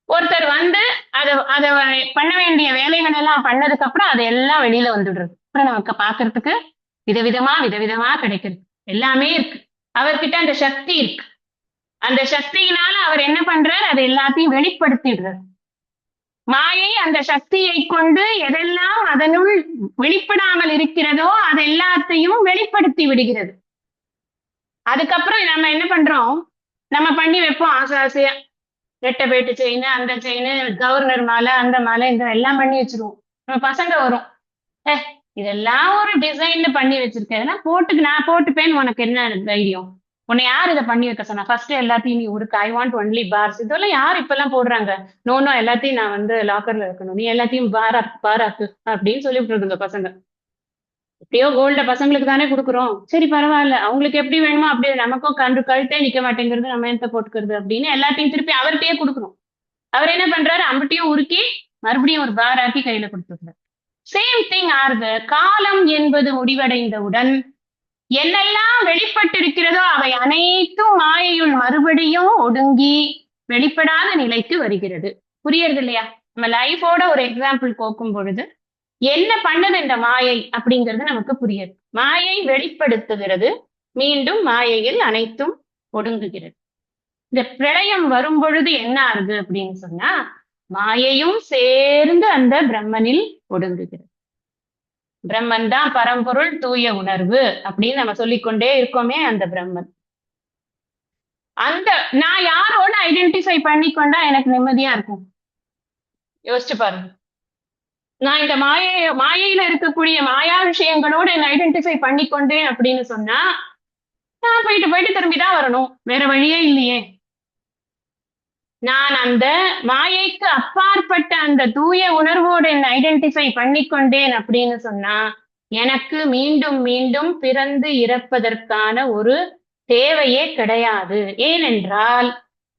ஒருத்தர் வந்து அதை பண்ண வேண்டிய வேலைகள் எல்லாம் பண்ணதுக்கு அப்புறம் அது எல்லாம் வெளியில வந்துடுறது. அப்புறம் நமக்கு பாக்குறதுக்கு விதவிதமா கிடைக்குது, எல்லாமே இருக்கு. அவர்கிட்ட அந்த சக்தி இருக்கு. அந்த சக்தியினால அவர் என்ன பண்றார்? அதை எல்லாத்தையும் வெளிப்படுத்திடுறார். மாயை அந்த சக்தியை கொண்டு எதெல்லாம் அதனுள் வெளிப்படாமல் இருக்கிறதோ அது எல்லாத்தையும் வெளிப்படுத்தி விடுகிறது. அதுக்கப்புறம் நம்ம என்ன பண்றோம்? நம்ம பண்ணி வைப்போம் ஆசை ஆசையா, ரெட்டை பேட்டு செயின், அந்த செயின், கவர்னர் மாலை, அந்த மாலை, இந்த எல்லாம் பண்ணி வச்சிருவோம். நம்ம பசங்க வரும், இதெல்லாம் ஒரு டிசைன் பண்ணி வச்சிருக்கேன், இதெல்லாம் நான் போட்டுப்பேன்னு உனக்கு என்ன தைரியம்? உன்னை யார் இதை பண்ணி வைக்க சொன்னா? ஃபர்ஸ்ட் எல்லாத்தையும் நீ உருக்கு, ஐ வாண்ட் ஒன்லி பார்ஸ். இதெல்லாம் யார் இப்ப எல்லாம் போடுறாங்க? நோ, எல்லாத்தையும் நான் லாக்கர்ல வைக்கணும், நீ எல்லாத்தையும் பாராக்கு அப்படின்னு சொல்லி விட்டுருதுங்க பசங்க. எப்படியோ கோல்ட பசங்களுக்கு தானே கொடுக்குறோம், சரி பரவாயில்ல, அவங்களுக்கு எப்படி வேணுமோ அப்படியே, நமக்கும் கழுத்தே நிக்க மாட்டேங்கிறது, நம்ம என்ன போட்டுக்கிறது அப்படின்னு எல்லாத்தையும் திருப்பி அவர்கிட்டயே கொடுக்குறோம். அவர் என்ன பண்றாரு? அம்பட்டியும் உருக்கி மறுபடியும் ஒரு பாராக்கி கையில கொடுத்துருக்காரு. சேம் திங் ஆறுது. காலம் என்பது முடிவடைந்தவுடன் என்னெல்லாம் வெளிப்பட்டிருக்கிறதோ அவை அனைத்தும் மாயையுள் மறுபடியும் ஒடுங்கி வெளிப்படாத நிலைக்கு வருகிறது. புரியுறது இல்லையா? நம்ம லைஃபோட ஒரு எக்ஸாம்பிள் போக்கும் பொழுது என்ன பண்ணது இந்த மாயை அப்படிங்கிறது நமக்கு புரியுது. மாயை வெளிப்படுத்துகிறது, மீண்டும் மாயையில் அனைத்தும் ஒடுங்குகிறது. இந்த பிரளயம் வரும் பொழுது என்ன ஆகுது அப்படின்னு சொன்னா, மாயையும் சேர்ந்து அந்த பிரம்மனில் ஒடுங்குகிறது. பிரம்மன் தான் பரம்பொருள், தூய உணர்வு அப்படின்னு நம்ம சொல்லிக்கொண்டே இருக்கோமே, அந்த பிரம்மன். அந்த நான் யாரோட ஐடென்டிஃபை பண்ணிக்கொண்டா எனக்கு நிம்மதியா இருக்கும்? யோசிச்சு பாருங்க. நான் இந்த மாயையில இருக்கக்கூடிய மாயா விஷயங்களோட என்ன ஐடென்டிஃபை பண்ணிக்கொண்டேன் அப்படின்னு சொன்னா, நான் போயிட்டு திரும்பிதான் வரணும், வேற வழியே இல்லையே. நான் அந்த மாயைக்கு அப்பாற்பட்ட அந்த தூய உணர்வோடு என்ன ஐடென்டிஃபை பண்ணிக்கொண்டேன் அப்படின்னு சொன்னா, எனக்கு மீண்டும் மீண்டும் பிறந்து இறப்பதற்கான ஒரு தேவையே கிடையாது. ஏனென்றால்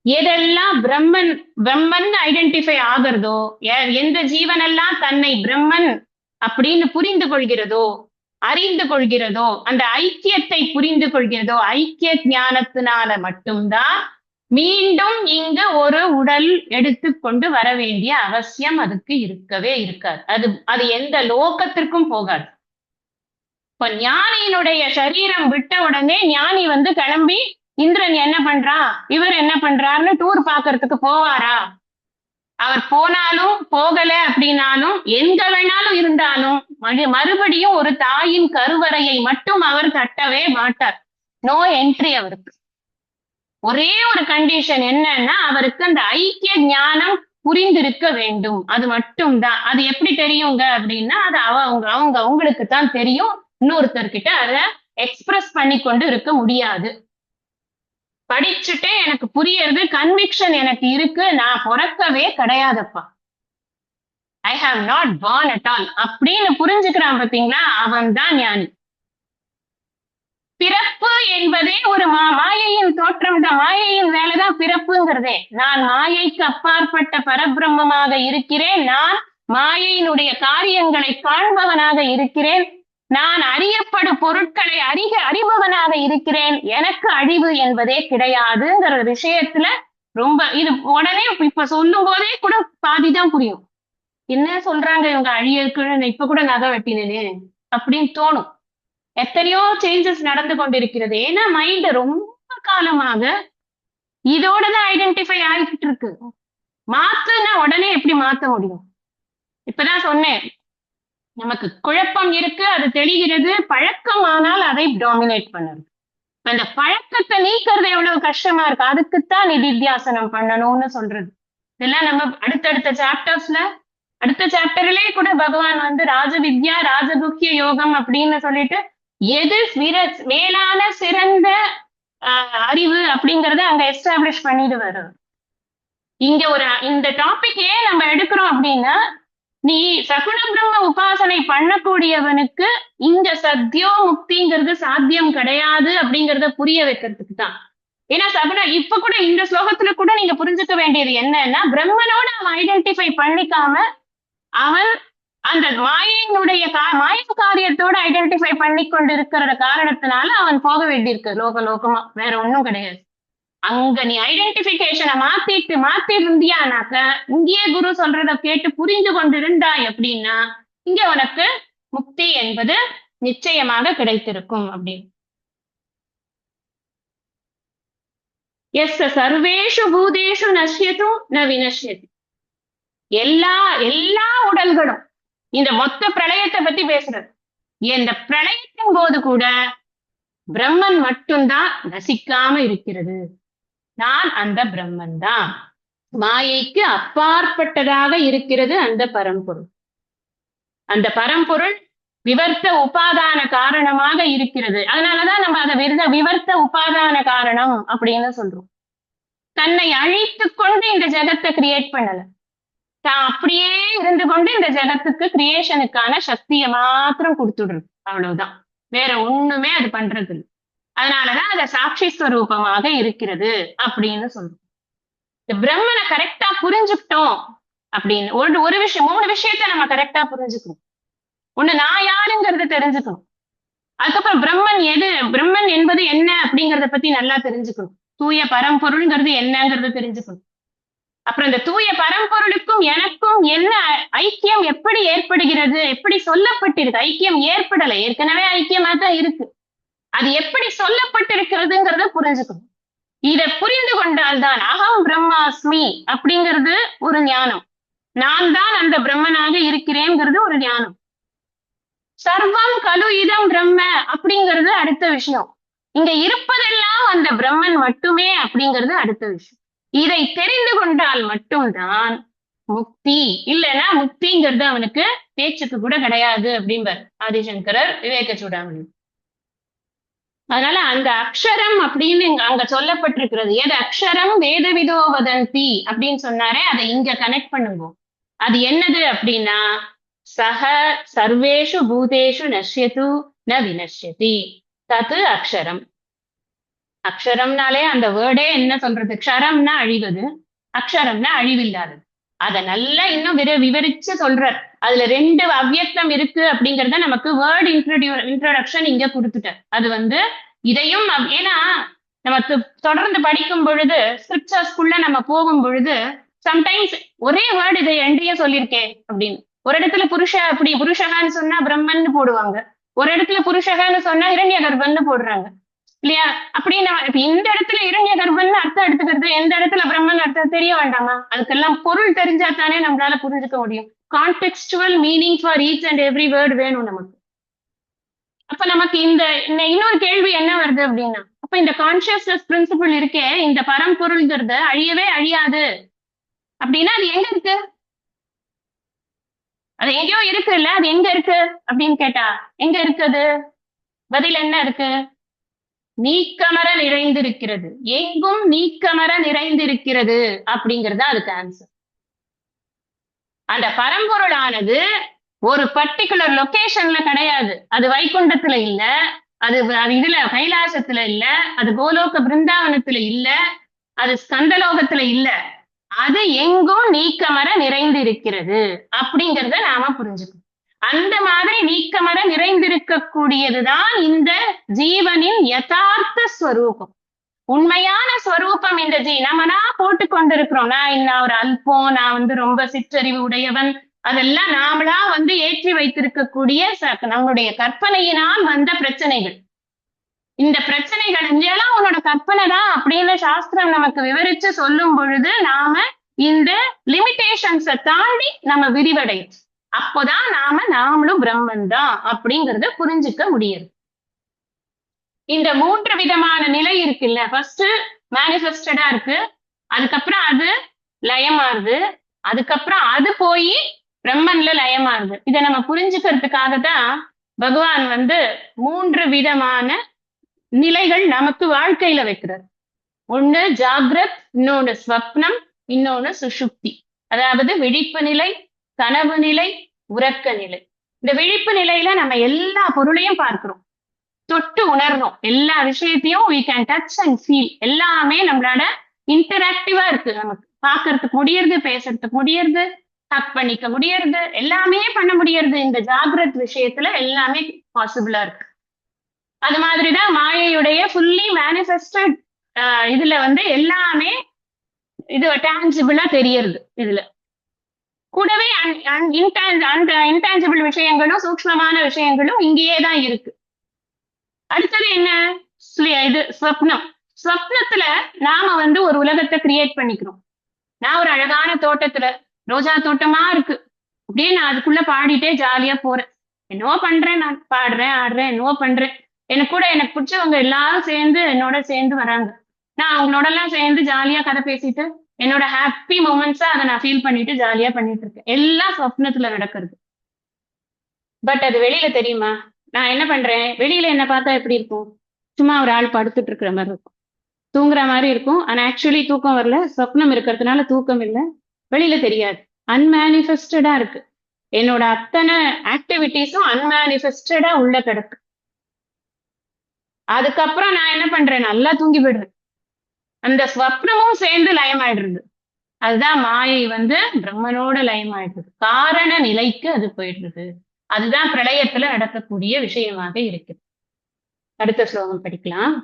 எதெல்லாம் பிரம்மன் பிரம்மன் ஐடென்டிஃபை ஆகிறதோ, எந்த ஜீவனெல்லாம் தன்னை பிரம்மன் அப்படின்னு புரிந்து கொள்கிறதோ, அறிந்து கொள்கிறதோ, அந்த ஐக்கியத்தை புரிந்து கொள்கிறதோ, ஐக்கிய ஞானத்தினால மட்டும்தான் மீண்டும் இங்க ஒரு உடல் எடுத்துக்கொண்டு வர வேண்டிய அவசியம் அதுக்கு இருக்கவே இருக்காது. அது எந்த லோகத்திற்கும் போகாது. இப்ப ஞானியினுடைய சரீரம் விட்ட உடனே ஞானி கிளம்பி இந்திரன் என்ன பண்றான், இவர் என்ன பண்றாருன்னு டூர் பாக்குறதுக்கு போவாரா? அவர் போனாலும் போகல அப்படின்னாலும் எங்க வேணாலும் இருந்தாலும் மறுபடியும் ஒரு தாயின் கருவறையை மட்டும் அவர் தட்டவே மாட்டார். நோ என்ட்ரி அவருக்கு. ஒரே ஒரு கண்டிஷன் என்னன்னா, அவருக்கு அந்த ஐக்கிய ஞானம் புரிந்திருக்க வேண்டும். அது மட்டும்தான். அது எப்படி தெரியுங்க அப்படின்னா, அது அவங்களுக்கு தான் தெரியும். இன்னொருத்தர்கிட்ட அதை எக்ஸ்பிரஸ் பண்ணி கொண்டு இருக்க முடியாது. படிச்சுட்டே எனக்கு புரியறது, கன்விக்ஷன் எனக்கு இருக்கு, நான் பிறக்கவே கிடையாதப்பா, I have not born at all அப்படின்னு புரிஞ்சுக்கிறான் பாத்தீங்களா, அவன் தான் ஞானி. பிறப்பு என்பதே ஒரு மாயையின் தோற்றம் தான். மாயையின் வேலைதான் பிறப்புங்கிறதே. நான் மாயைக்கு அப்பாற்பட்ட பரபிரம்மமாக இருக்கிறேன். நான் மாயையினுடைய காரியங்களை காண்பவனாக இருக்கிறேன். நான் அறியப்படும் பொருட்களை அறிபவனாக இருக்கிறேன். எனக்கு அழிவு என்பதே கிடையாதுங்கிற விஷயத்துல ரொம்ப இது உடனே இப்ப சொல்லும் போதே கூட பாதிதான் புரியும். என்ன சொல்றாங்க இவங்க, அழியக்குன்னு இப்ப கூட நகை வெட்டினே அப்படின்னு தோணும். எத்தனையோ சேஞ்சஸ் நடந்து கொண்டிருக்கிறது. ஏன்னா மைண்ட் ரொம்ப காலமாக இதோடதான் ஐடென்டிஃபை ஆகிட்டு இருக்கு. மாத்துனா உடனே எப்படி மாத்த முடியும்? இப்பதான் சொன்னேன், நமக்கு குழப்பம் இருக்கு, அது தெரிகிறது. பழக்கமானால் அதை டாமினேட் பண்ணுறது. அந்த பழக்கத்தை நீக்கிறது எவ்வளவு கஷ்டமா இருக்கு. அதுக்குத்தான் நிதித்தியாசனம் பண்ணணும்னு சொல்றது. இதெல்லாம் நம்ம அடுத்தடுத்த சாப்டர்ஸ்ல, அடுத்த சாப்டர்லயே கூட பகவான் ராஜவித்யா ராஜகுக்கிய யோகம் அப்படின்னு சொல்லிட்டு எது மேலான சிறந்த அறிவு அப்படிங்கறத அங்க எஸ்டாப்ளிஷ் பண்ணிட்டு வரும். இங்க இந்த டாபிக் ஏன் நம்ம எடுக்கிறோம் அப்படின்னா, நீ சகுண பிரம்ம உபாசனை பண்ணக்கூடியவனுக்கு இங்க சத்தியோ முக்திங்கிறது சாத்தியம் கிடையாது அப்படிங்கறத புரிய வைக்கிறதுக்கு தான். ஏன்னா இப்ப கூட இந்த ஸ்லோகத்துல கூட நீங்க புரிஞ்சுக்க வேண்டியது என்னன்னா, பிரம்மனோட அவன் ஐடென்டிஃபை பண்ணிக்காம அவன் அந்த மாயினுடைய மாய காரியத்தோட ஐடென்டிஃபை பண்ணி கொண்டு இருக்கிற காரணத்தினால அவன் போக வேண்டியிருக்கு லோகமா. வேற ஒண்ணும் கிடையாது. அங்க நீ ஐடென்டிபிகேஷனை மாத்தி இருந்தியானாக்க, இங்கேயே குரு சொல்றத கேட்டு புரிந்து கொண்டிருந்தாய் அப்படின்னா இங்க உனக்கு முக்தி என்பது நிச்சயமாக கிடைத்திருக்கும் அப்படின்னு. எஸ் சர்வேஷு பூதேஷு நஷ்யது ந வினஷ்யதி. எல்லா உடல்களும் இந்த மொத்த பிரளயத்தை பத்தி பேசுறது. இந்த பிரளயத்தின் போது கூட பிரம்மன் மட்டும்தான் நசிக்காம இருக்கிறது. நான் அந்த பிரம்மன் தான். மாயைக்கு அப்பாற்பட்டதாக இருக்கிறது அந்த பரம்பொருள். அந்த பரம்பொருள் விவர்த்த உபாதான காரணமாக இருக்கிறது. அதனாலதான் நம்ம அதை விவர்த்த உபாதான காரணம் அப்படின்னு சொல்றோம். தன்னை அழித்து கொண்டு இந்த ஜெகத்தை கிரியேட் பண்ணல. தான் அப்படியே இருந்து கொண்டு இந்த ஜெகத்துக்கு கிரியேஷனுக்கான சக்தியை மாத்திரம் கொடுத்துடுறது. அவ்வளவுதான். வேற ஒண்ணுமே அது பண்றது இல்லை. அதனாலதான் அதை சாட்சி ஸ்வரூபமாக இருக்கிறது அப்படின்னு சொல்றோம். இந்த பிரம்மனை கரெக்டா புரிஞ்சுக்கிட்டோம் அப்படின்னு ஒரு விஷயம் 3 விஷயத்த நம்ம கரெக்டா புரிஞ்சுக்கணும். ஒண்ணு, நான் யாருங்கிறத தெரிஞ்சுக்கணும். அதுக்கப்புறம் பிரம்மன் என்பது என்ன அப்படிங்கறத பத்தி நல்லா தெரிஞ்சுக்கணும். தூய பரம்பொருள்ங்கிறது என்னங்கிறத தெரிஞ்சுக்கணும். அப்புறம் இந்த தூய பரம்பொருளுக்கும் எனக்கும் என்ன ஐக்கியம் எப்படி ஏற்படுகிறது, எப்படி சொல்லப்பட்டிருக்கு. ஐக்கியம் ஏற்படலை, ஏற்கனவே ஐக்கியமா தான் இருக்கு. அது எப்படி சொல்லப்பட்டிருக்கிறதுங்கிறத புரிஞ்சுக்கணும். இதை புரிந்து கொண்டால்தான் அகம் பிரம்மாஸ்மி அப்படிங்கிறது ஒரு ஞானம். நான் தான் அந்த பிரம்மனாக இருக்கிறேங்கிறது ஒரு ஞானம். சர்வம் கலு இதம் பிரம்ம அப்படிங்கிறது அடுத்த விஷயம். இங்க இருப்பதெல்லாம் அந்த பிரம்மன் மட்டுமே அப்படிங்கிறது அடுத்த விஷயம். இதை தெரிந்து கொண்டால் மட்டும்தான் முக்தி. இல்லைன்னா முக்திங்கிறது அவனுக்கு பேச்சுக்கு கூட கிடையாது அப்படிம்பார் ஆதிசங்கரர் விவேக சூடாமணி. அதனால அந்த அக்ஷரம் அப்படின்னு அங்க சொல்லப்பட்டிருக்கிறது. எது அக்ஷரம் வேதவிதோ வதந்தி அப்படின்னு சொன்னாரே, அதை இங்க கனெக்ட் பண்ணுங்க. அது என்னது அப்படின்னா, சக சர்வேஷு பூதேஷு நஷ்யது ந வினஷ்யதி தது அக்ஷரம். அக்ஷரம்னாலே அந்த வேர்டே என்ன சொல்றது, க்ஷரம்னா அழிவது, அக்ஷரம்னா அழிவில்லாதது. அத நல்லா இன்னும் விவரிச்சு சொல்றார். அதுல ரெண்டு அவ்வியக்தம் இருக்கு அப்படிங்கறத நமக்கு வேர்ட் இன்ட்ரோடக்ஷன் இங்க கொடுத்துட்டார். அது வந்து இதையும் ஏன்னா நமக்கு தொடர்ந்து படிக்கும் பொழுது ஸ்கிரிப்சர்ஸ்குள்ள நம்ம போகும் பொழுது சம்டைம்ஸ் ஒரே வேர்டு இதை என்றையே சொல்லியிருக்கேன் அப்படின்னு. ஒரு இடத்துல புருஷகான்னு சொன்னா பிரம்மன்னு போடுவாங்க, ஒரு இடத்துல புருஷகான்னு சொன்னா இரண்ய கர்ப்பன்னு போடுறாங்க இல்லையா? அப்படின்னு இப்ப இந்த இடத்துல இரண்ய கர்ப்பன் அர்த்தம் எடுத்துக்கிறது, எந்த இடத்துல பிரம்மன் அர்த்தம் தெரிய வேண்டாமா? அதுக்கெல்லாம் பொருள் தெரிஞ்சா தானே நம்மளால புரிஞ்சுக்க முடியும். Contextual meaning for each and every word வேணும் நமக்கு. அப்ப நமக்கு இந்த இன்னொரு கேள்வி என்ன வருது அப்படின்னா, அப்ப இந்த கான்சியஸ்னஸ் பிரின்சிபிள் இருக்கே, இந்த பரம்பொருள்ங்கிறது அழியவே அழியாது அப்படின்னா அது எங்க இருக்கு? அது எங்கேயோ இருக்கு இல்ல, அது எங்க இருக்கு அப்படின்னு கேட்டா எங்க இருக்குது? பதில் என்ன இருக்கு? நீக்கமர நிறைந்திருக்கிறது, எங்கும் நீக்கமர நிறைந்திருக்கிறது அப்படிங்கிறது அதுக்கு ஆன்சர். அந்த பரம்பொருளானது ஒரு பர்டிகுலர் லொகேஷன்ல கிடையாது. அது வைகுண்டத்துல இல்ல, அது இதுல கைலாசத்துல இல்ல, அது கோலோக பிருந்தாவனத்துல இல்ல, அது ஸ்கந்தலோகத்துல இல்ல, அது எங்கும் நீக்கமர நிறைந்து இருக்கிறது அப்படிங்கிறத நாம புரிஞ்சுக்கணும். அந்த மாதிரி நீக்கமர நிறைந்திருக்கக்கூடியதுதான் இந்த ஜீவனின் யதார்த்த ஸ்வரூபம், உண்மையான ஸ்வரூபம். இந்த நம்மனா போட்டு கொண்டிருக்கிறோம், நான் ஒரு அல்பம், நான் வந்து ரொம்ப சிற்றறிவு உடையவன், அதெல்லாம் நாமளா வந்து ஏற்றி வைத்திருக்கக்கூடிய நம்மளுடைய கற்பனையினால் வந்த பிரச்சனைகள். இந்த பிரச்சனைகள் எல்லாம் உன்னோட கற்பனை தான் அப்படின்னு சாஸ்திரம் நமக்கு விவரிச்சு சொல்லும் பொழுது நாம இந்த லிமிடேஷன்ஸை தாண்டி நம்ம விரிவடையும். அப்போதான் நாமளும் பிரம்மன் தான் அப்படிங்கறத புரிஞ்சுக்க முடியுது. இந்த மூன்று விதமான நிலை இருக்குல்ல, ஃபர்ஸ்ட் மேனிஃபெஸ்டடா இருக்கு, அதுக்கப்புறம் அது லயமாறுது, அதுக்கப்புறம் அது போய் பிரம்மன்ல லயமாறுது. இதை நம்ம புரிஞ்சுக்கிறதுக்காக தான் பகவான் வந்து மூன்று விதமான நிலைகள் நமக்கு வாழ்க்கையில வைக்கிறார். ஒண்ணு ஜாகிரத், இன்னொன்னு ஸ்வப்னம், இன்னொன்னு சுஷுப்தி. அதாவது விழிப்பு நிலை, கனவு நிலை, உறக்க நிலை. இந்த விழிப்பு நிலையில நம்ம எல்லா பொருளையும் பார்க்கிறோம், தொட்டு உணர்றோம், எல்லா விஷயத்தையும் we can touch and feel. எல்லாமே நம்மளோட இன்டராக்டிவா இருக்கு, நமக்கு பாக்குறதுக்கு முடியறது, பேசுறதுக்கு முடியறது, ஹக் பண்ணிக்க முடியறது, எல்லாமே பண்ண முடியறது. இந்த ஜாகிரத் விஷயத்துல எல்லாமே பாசிபிளா இருக்கு. அது மாதிரிதான் மாயையுடைய ஃபுல்லி மேனிஃபெஸ்டட் இதுல வந்து எல்லாமே இது டான்ஜிபிளா தெரியறது. இதுல கூடவே இன்டான்ஜிபிள் விஷயங்களும் சூக்ஷ்மமான விஷயங்களும் இங்கேயே தான் இருக்கு. அடுத்தது என்ன? இது ஸ்வப்னம். ஸ்வப்னத்துல நாம வந்து ஒரு உலகத்தை கிரியேட் பண்ணிக்கிறோம். நான் ஒரு அழகான தோட்டத்துல, ரோஜா தோட்டமா இருக்கு, அப்படியே நான் அதுக்குள்ள பாடிட்டே ஜாலியா போறேன், என்னவோ பண்றேன், நான் பாடுறேன், ஆடுறேன், என்னவோ பண்றேன். எனக்கு கூட எனக்கு பிடிச்சவங்க எல்லாரும் சேர்ந்து என்னோட சேர்ந்து வராங்க, நான் அவங்களோட எல்லாம் சேர்ந்து ஜாலியா கதை பேசிட்டு என்னோட ஹாப்பி மூமெண்ட்ஸா அதை நான் ஃபீல் பண்ணிட்டு ஜாலியா பண்ணிட்டு இருக்கேன். எல்லாம் சொப்னத்துல நடக்கிறது. பட் அது வெளியில தெரியுமா? நான் என்ன பண்றேன், வெளியில என்ன பார்த்தா எப்படி இருக்கும்? சும்மா ஒரு ஆள் படுத்துட்டு இருக்கிற மாதிரி இருக்கும், தூங்குற மாதிரி இருக்கும். ஆனா ஆக்சுவலி தூக்கம் வரல, சொப்னம் இருக்கிறதுனால தூக்கம் இல்லை, வெளியில தெரியாது, அன்மேனிஃபெஸ்டடா இருக்கு. என்னோட அத்தனை ஆக்டிவிட்டிஸும் அன்மேனிஃபெஸ்டடா உள்ள கிடக்கு. அதுக்கப்புறம் நான் என்ன பண்றேன், நல்லா தூங்கி விடுறேன், அந்த ஸ்வப்னமும் சேர்ந்து லயமாயிடுறது. அதுதான் மாயை வந்து பிரம்மனோட லயமாயிடுறது, காரண நிலைக்கு அது போயிடுறது. அதுதான் பிரளயத்துல நடக்கக்கூடிய விஷயமாக இருக்கு. அடுத்த ஸ்லோகம் படிக்கலாம்.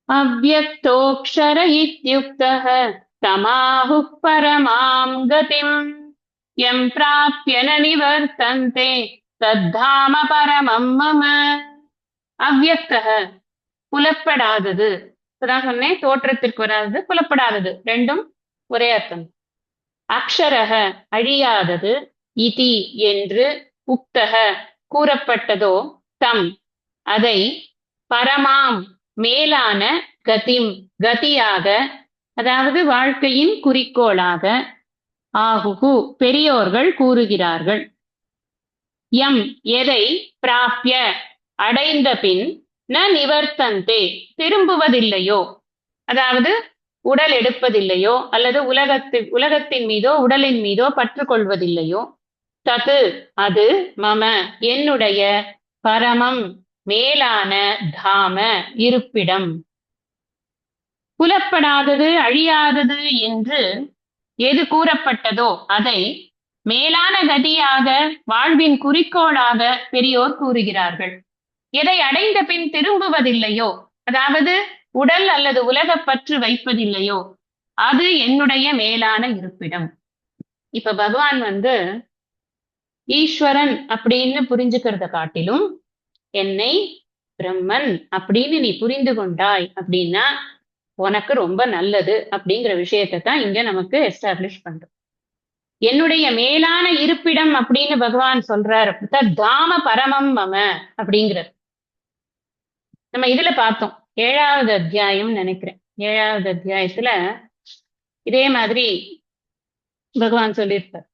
அவ்யக்தோக்ஷர இத்யுக்தஹ தமாஹுः பரமாம் கதிம் யம் ப்ராப்ய ந நிவர்த்தந்தே தத்தாம பரமம் மம. அவ்யக்தஹ புலப்படாதது, இப்பதான் சொன்னேன், தோற்றத்திற்கு வராதது, புலப்படாதது, ரெண்டும் ஒரே அர்த்தம். அக்ஷரக அழியாதது, இதி என்று, உக்தக கூறப்பட்டதோ, தம் அதை, பரமாம் மேலான, கதிம் கதியாக, அதாவது வாழ்க்கையின் குறிக்கோளாக, ஆகுகு பெரியோர்கள் கூறுகிறார்கள். எம் எதை, பிராப்ய அடைந்த பின், ந நிவர்த்தந்தே திரும்புவதில்லையோ, அதாவது உடல் எடுப்பதில்லையோ, அல்லது உலகத்தின் மீதோ உடலின் மீதோ பற்று கொள்வதில்லையோ, தது அது, மம என்னுடைய, பரமம் மேலான, தாம இருப்பிடம். புலப்படாதது அழியாதது என்று எது கூறப்பட்டதோ அதை மேலான கதியாக, வாழ்வின் குறிக்கோளாக பெரியோர் கூறுகிறார்கள். எதை அடைந்த பின் திரும்புவதில்லையோ, அதாவது உடல் அல்லது உலக பற்று வைப்பதில்லையோ, அது என்னுடைய மேலான இருப்பிடம். இப்ப பகவான் ஈஸ்வரன் அப்படின்னு புரிஞ்சுக்கிறத காட்டிலும் என்னை பிரம்மன் அப்படின்னு நீ புரிந்து கொண்டாய் அப்படின்னா உனக்கு ரொம்ப நல்லது அப்படிங்கிற விஷயத்தை தான் இங்க நமக்கு எஸ்டாப்ளிஷ் பண்றோம். என்னுடைய மேலான இருப்பிடம் அப்படின்னு பகவான் சொல்றாரு. தாம பரமம் மம அப்படிங்கிறார். நம்ம இதுல பார்த்தோம் 7வது அத்தியாயம் நினைக்கிறேன். 7வது அத்தியாயத்துல இதே மாதிரி பகவான் சொல்லியிருப்பார்.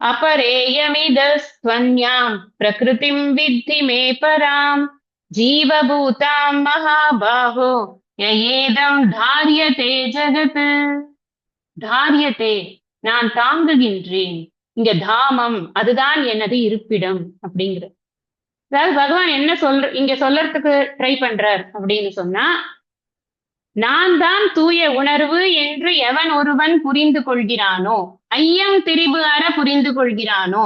अपरेयमिदस्त्वन्याम् प्रकृतिं विद्धि मे पराम् जीवभूतां महाबाहो ययेदं धार्यते जगत्. தாரியத்தே, நான் தாங்குகின்றேன். இங்க தாமம், அதுதான் எனது இருப்பிடம் அப்படிங்கிற. அதாவது பகவான் என்ன இங்க சொல்றதுக்கு ட்ரை பண்றார் அப்படின்னு சொன்னா, நான் தான் தூய உணர்வு என்று எவன் ஒருவன் புரிந்து கொள்கிறானோ, ஐயம் திரிபு அற புரிந்து கொள்கிறானோ,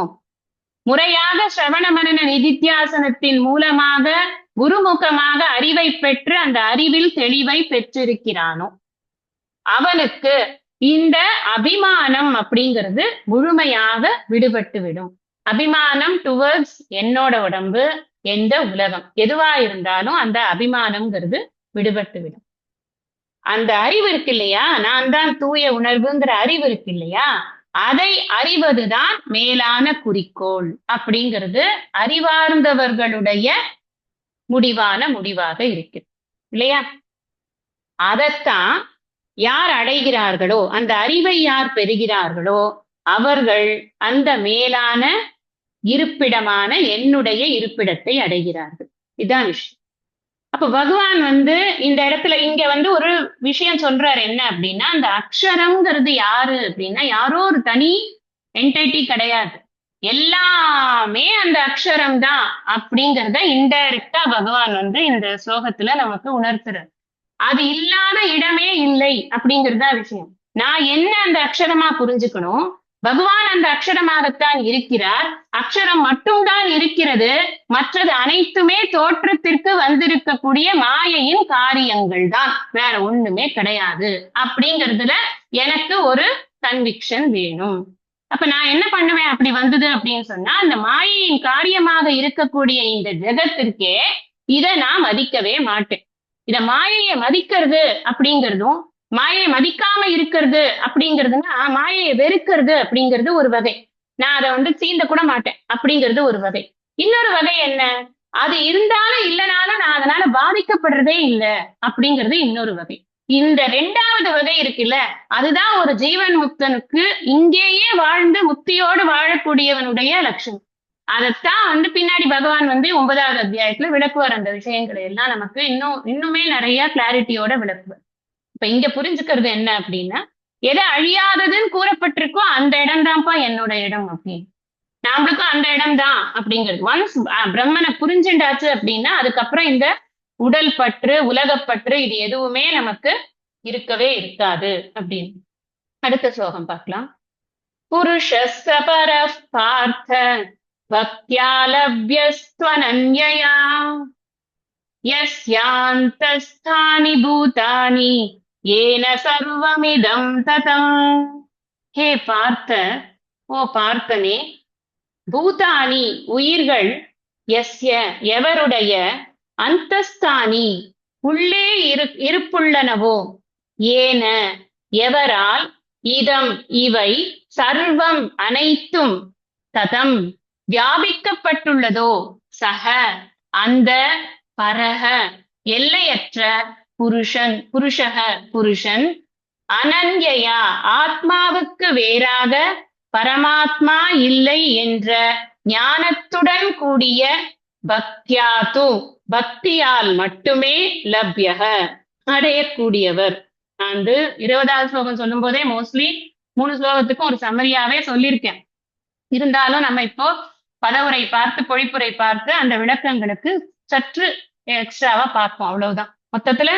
முறையாக சிரவண மனன நிதித்தியாசனத்தின் மூலமாக குருமுகமாக அறிவை பெற்று அந்த அறிவில் தெளிவை பெற்றிருக்கிறானோ, அவனுக்கு இந்த அபிமானம் அப்படிங்கிறது முழுமையாக விடுபட்டு விடும். அபிமானம் டுவர்ட்ஸ் என்னோட உடம்பு, எந்த உலகம் எதுவா இருந்தாலும் அந்த அபிமானம்ங்கிறது விடுபட்டு விடும். அந்த அறிவு இருக்கு இல்லையா, நான் தான் தூய உணர்வுங்கிற அறிவு இருக்கு இல்லையா, அதை அறிவதுதான் மேலான குறிக்கோள் அப்படிங்கிறது அறிவார்ந்தவர்களுடைய முடிவாக இருக்கு இல்லையா. அதைத்தான் யார் அடைகிறார்களோ, அந்த அறிவை யார் பெறுகிறார்களோ, அவர்கள் அந்த மேலான இருப்பிடமான என்னுடைய இருப்பிடத்தை அடைகிறார்கள். இதான் விஷயம். அப்ப பகவான் இந்த இடத்துல இங்க ஒரு விஷயம் சொல்றாரு. என்ன அப்படின்னா, அந்த அக்ஷரம்ங்கிறது யாரு அப்படின்னா யாரோ ஒரு தனி என்டைட்டி கிடையாது, எல்லாமே அந்த அக்ஷரம் தான் அப்படிங்கிறத இன்டைரக்டா பகவான் இந்த ஸ்லோகத்துல நமக்கு உணர்த்துறார். அது இல்லாத இடமே இல்லை அப்படிங்கிறதா விஷயம். நான் என்ன அந்த அக்ஷரமா புரிஞ்சுக்கணும், பகவான் அந்த அக்ஷரமாகத்தான் இருக்கிறார், அக்ஷரம் மட்டும்தான் இருக்கிறது, மற்றது அனைத்துமே தோற்றத்திற்கு வந்திருக்கக்கூடிய மாயையின் காரியங்கள் தான், வேற ஒண்ணுமே கிடையாது அப்படிங்கிறதுல எனக்கு ஒரு கன்விக்ஷன் வேணும். அப்ப நான் என்ன பண்ணுவேன் அப்படி வந்தது அப்படின்னு சொன்னா, அந்த மாயையின் காரியமாக இருக்கக்கூடிய இந்த ஜெகத்திற்கே இதை நான் மதிக்கவே மாட்டேன். இத மாயையை மதிக்கிறது அப்படிங்கிறதும், மாயை மதிக்காம இருக்கிறது அப்படிங்கிறதுனா, மாயையை வெறுக்கிறது அப்படிங்கிறது ஒரு வகை. நான் அதை சீண்ட கூட மாட்டேன் அப்படிங்கிறது ஒரு வகை. இன்னொரு வகை என்ன, அது இருந்தாலும் இல்லைனாலும் நான் அதனால பாதிக்கப்படுறதே இல்லை அப்படிங்கிறது இன்னொரு வகை. இந்த 2வது வகை இருக்குல்ல, அதுதான் ஒரு ஜீவன் முக்தனுக்கு இங்கேயே வாழ்ந்து முக்தியோடு வாழக்கூடியவனுடைய லட்சணம். அதைத்தான் பின்னாடி பகவான் 9வது அத்தியாயத்துல விளக்குவார். அந்த விஷயங்களை எல்லாம் நமக்கு இன்னுமே நிறைய கிளாரிட்டியோட விளக்குவார். இப்ப இங்க புரிஞ்சுக்கிறது என்ன அப்படின்னா, எதை அழியாததுன்னு கூறப்பட்டிருக்கோ அந்த இடம் தான்ப்பா என்னோட இடம் அப்படின்னு, நம்மளுக்கும் அந்த இடம் தான் அப்படிங்கிறது. ஒன்ஸ் பிரம்மனை புரிஞ்சுண்டாச்சு அப்படின்னா அதுக்கப்புறம் இந்த உடல் பற்று, உலகப்பற்று இது எதுவுமே நமக்கு இருக்கவே இருக்காது அப்படின்னு. அடுத்த ஸ்லோகம் பார்க்கலாம். புருஷஸ்ஸ பரः பார்த்த பக்த்யாலவ்யஸ்த்வனன்யயா யஸ்யாந்தஸ்தானி பூதானி ஏன சர்வமிதம் ததம். ஹே பார்த்த, ஓ பார்த்தனே, பூதானி உயிர்கள், யஸ்ய எவருடைய, அந்தஸ்தானி உள்ளே இருப்புள்ளனவோ, ஏன எவரால், இதம் இவை, சர்வம் அனைத்தும், ததம் வியாபிக்கப்பட்டுள்ளதோ, சக அந்த, பரக எல்லையற்ற, புருஷன், அனன்யயா ஆத்மாவுக்கு வேறாக பரமாத்மா இல்லை என்ற ஞானத்துடன் கூடிய, பக்தியாது பக்தியால் மட்டுமே, லப்யக அடையக்கூடியவர். நான் 20வது ஸ்லோகம் சொல்லும் போதே மோஸ்ட்லி 3 ஸ்லோகத்துக்கும் ஒரு சம்மரியாவே சொல்லியிருக்கேன். இருந்தாலும் நம்ம இப்போ பதவுரை பார்த்து பொழிப்புரை பார்த்து அந்த விளக்கங்களுக்கு சற்று எக்ஸ்ட்ராவா பார்ப்போம், அவ்வளவுதான். மொத்தத்துல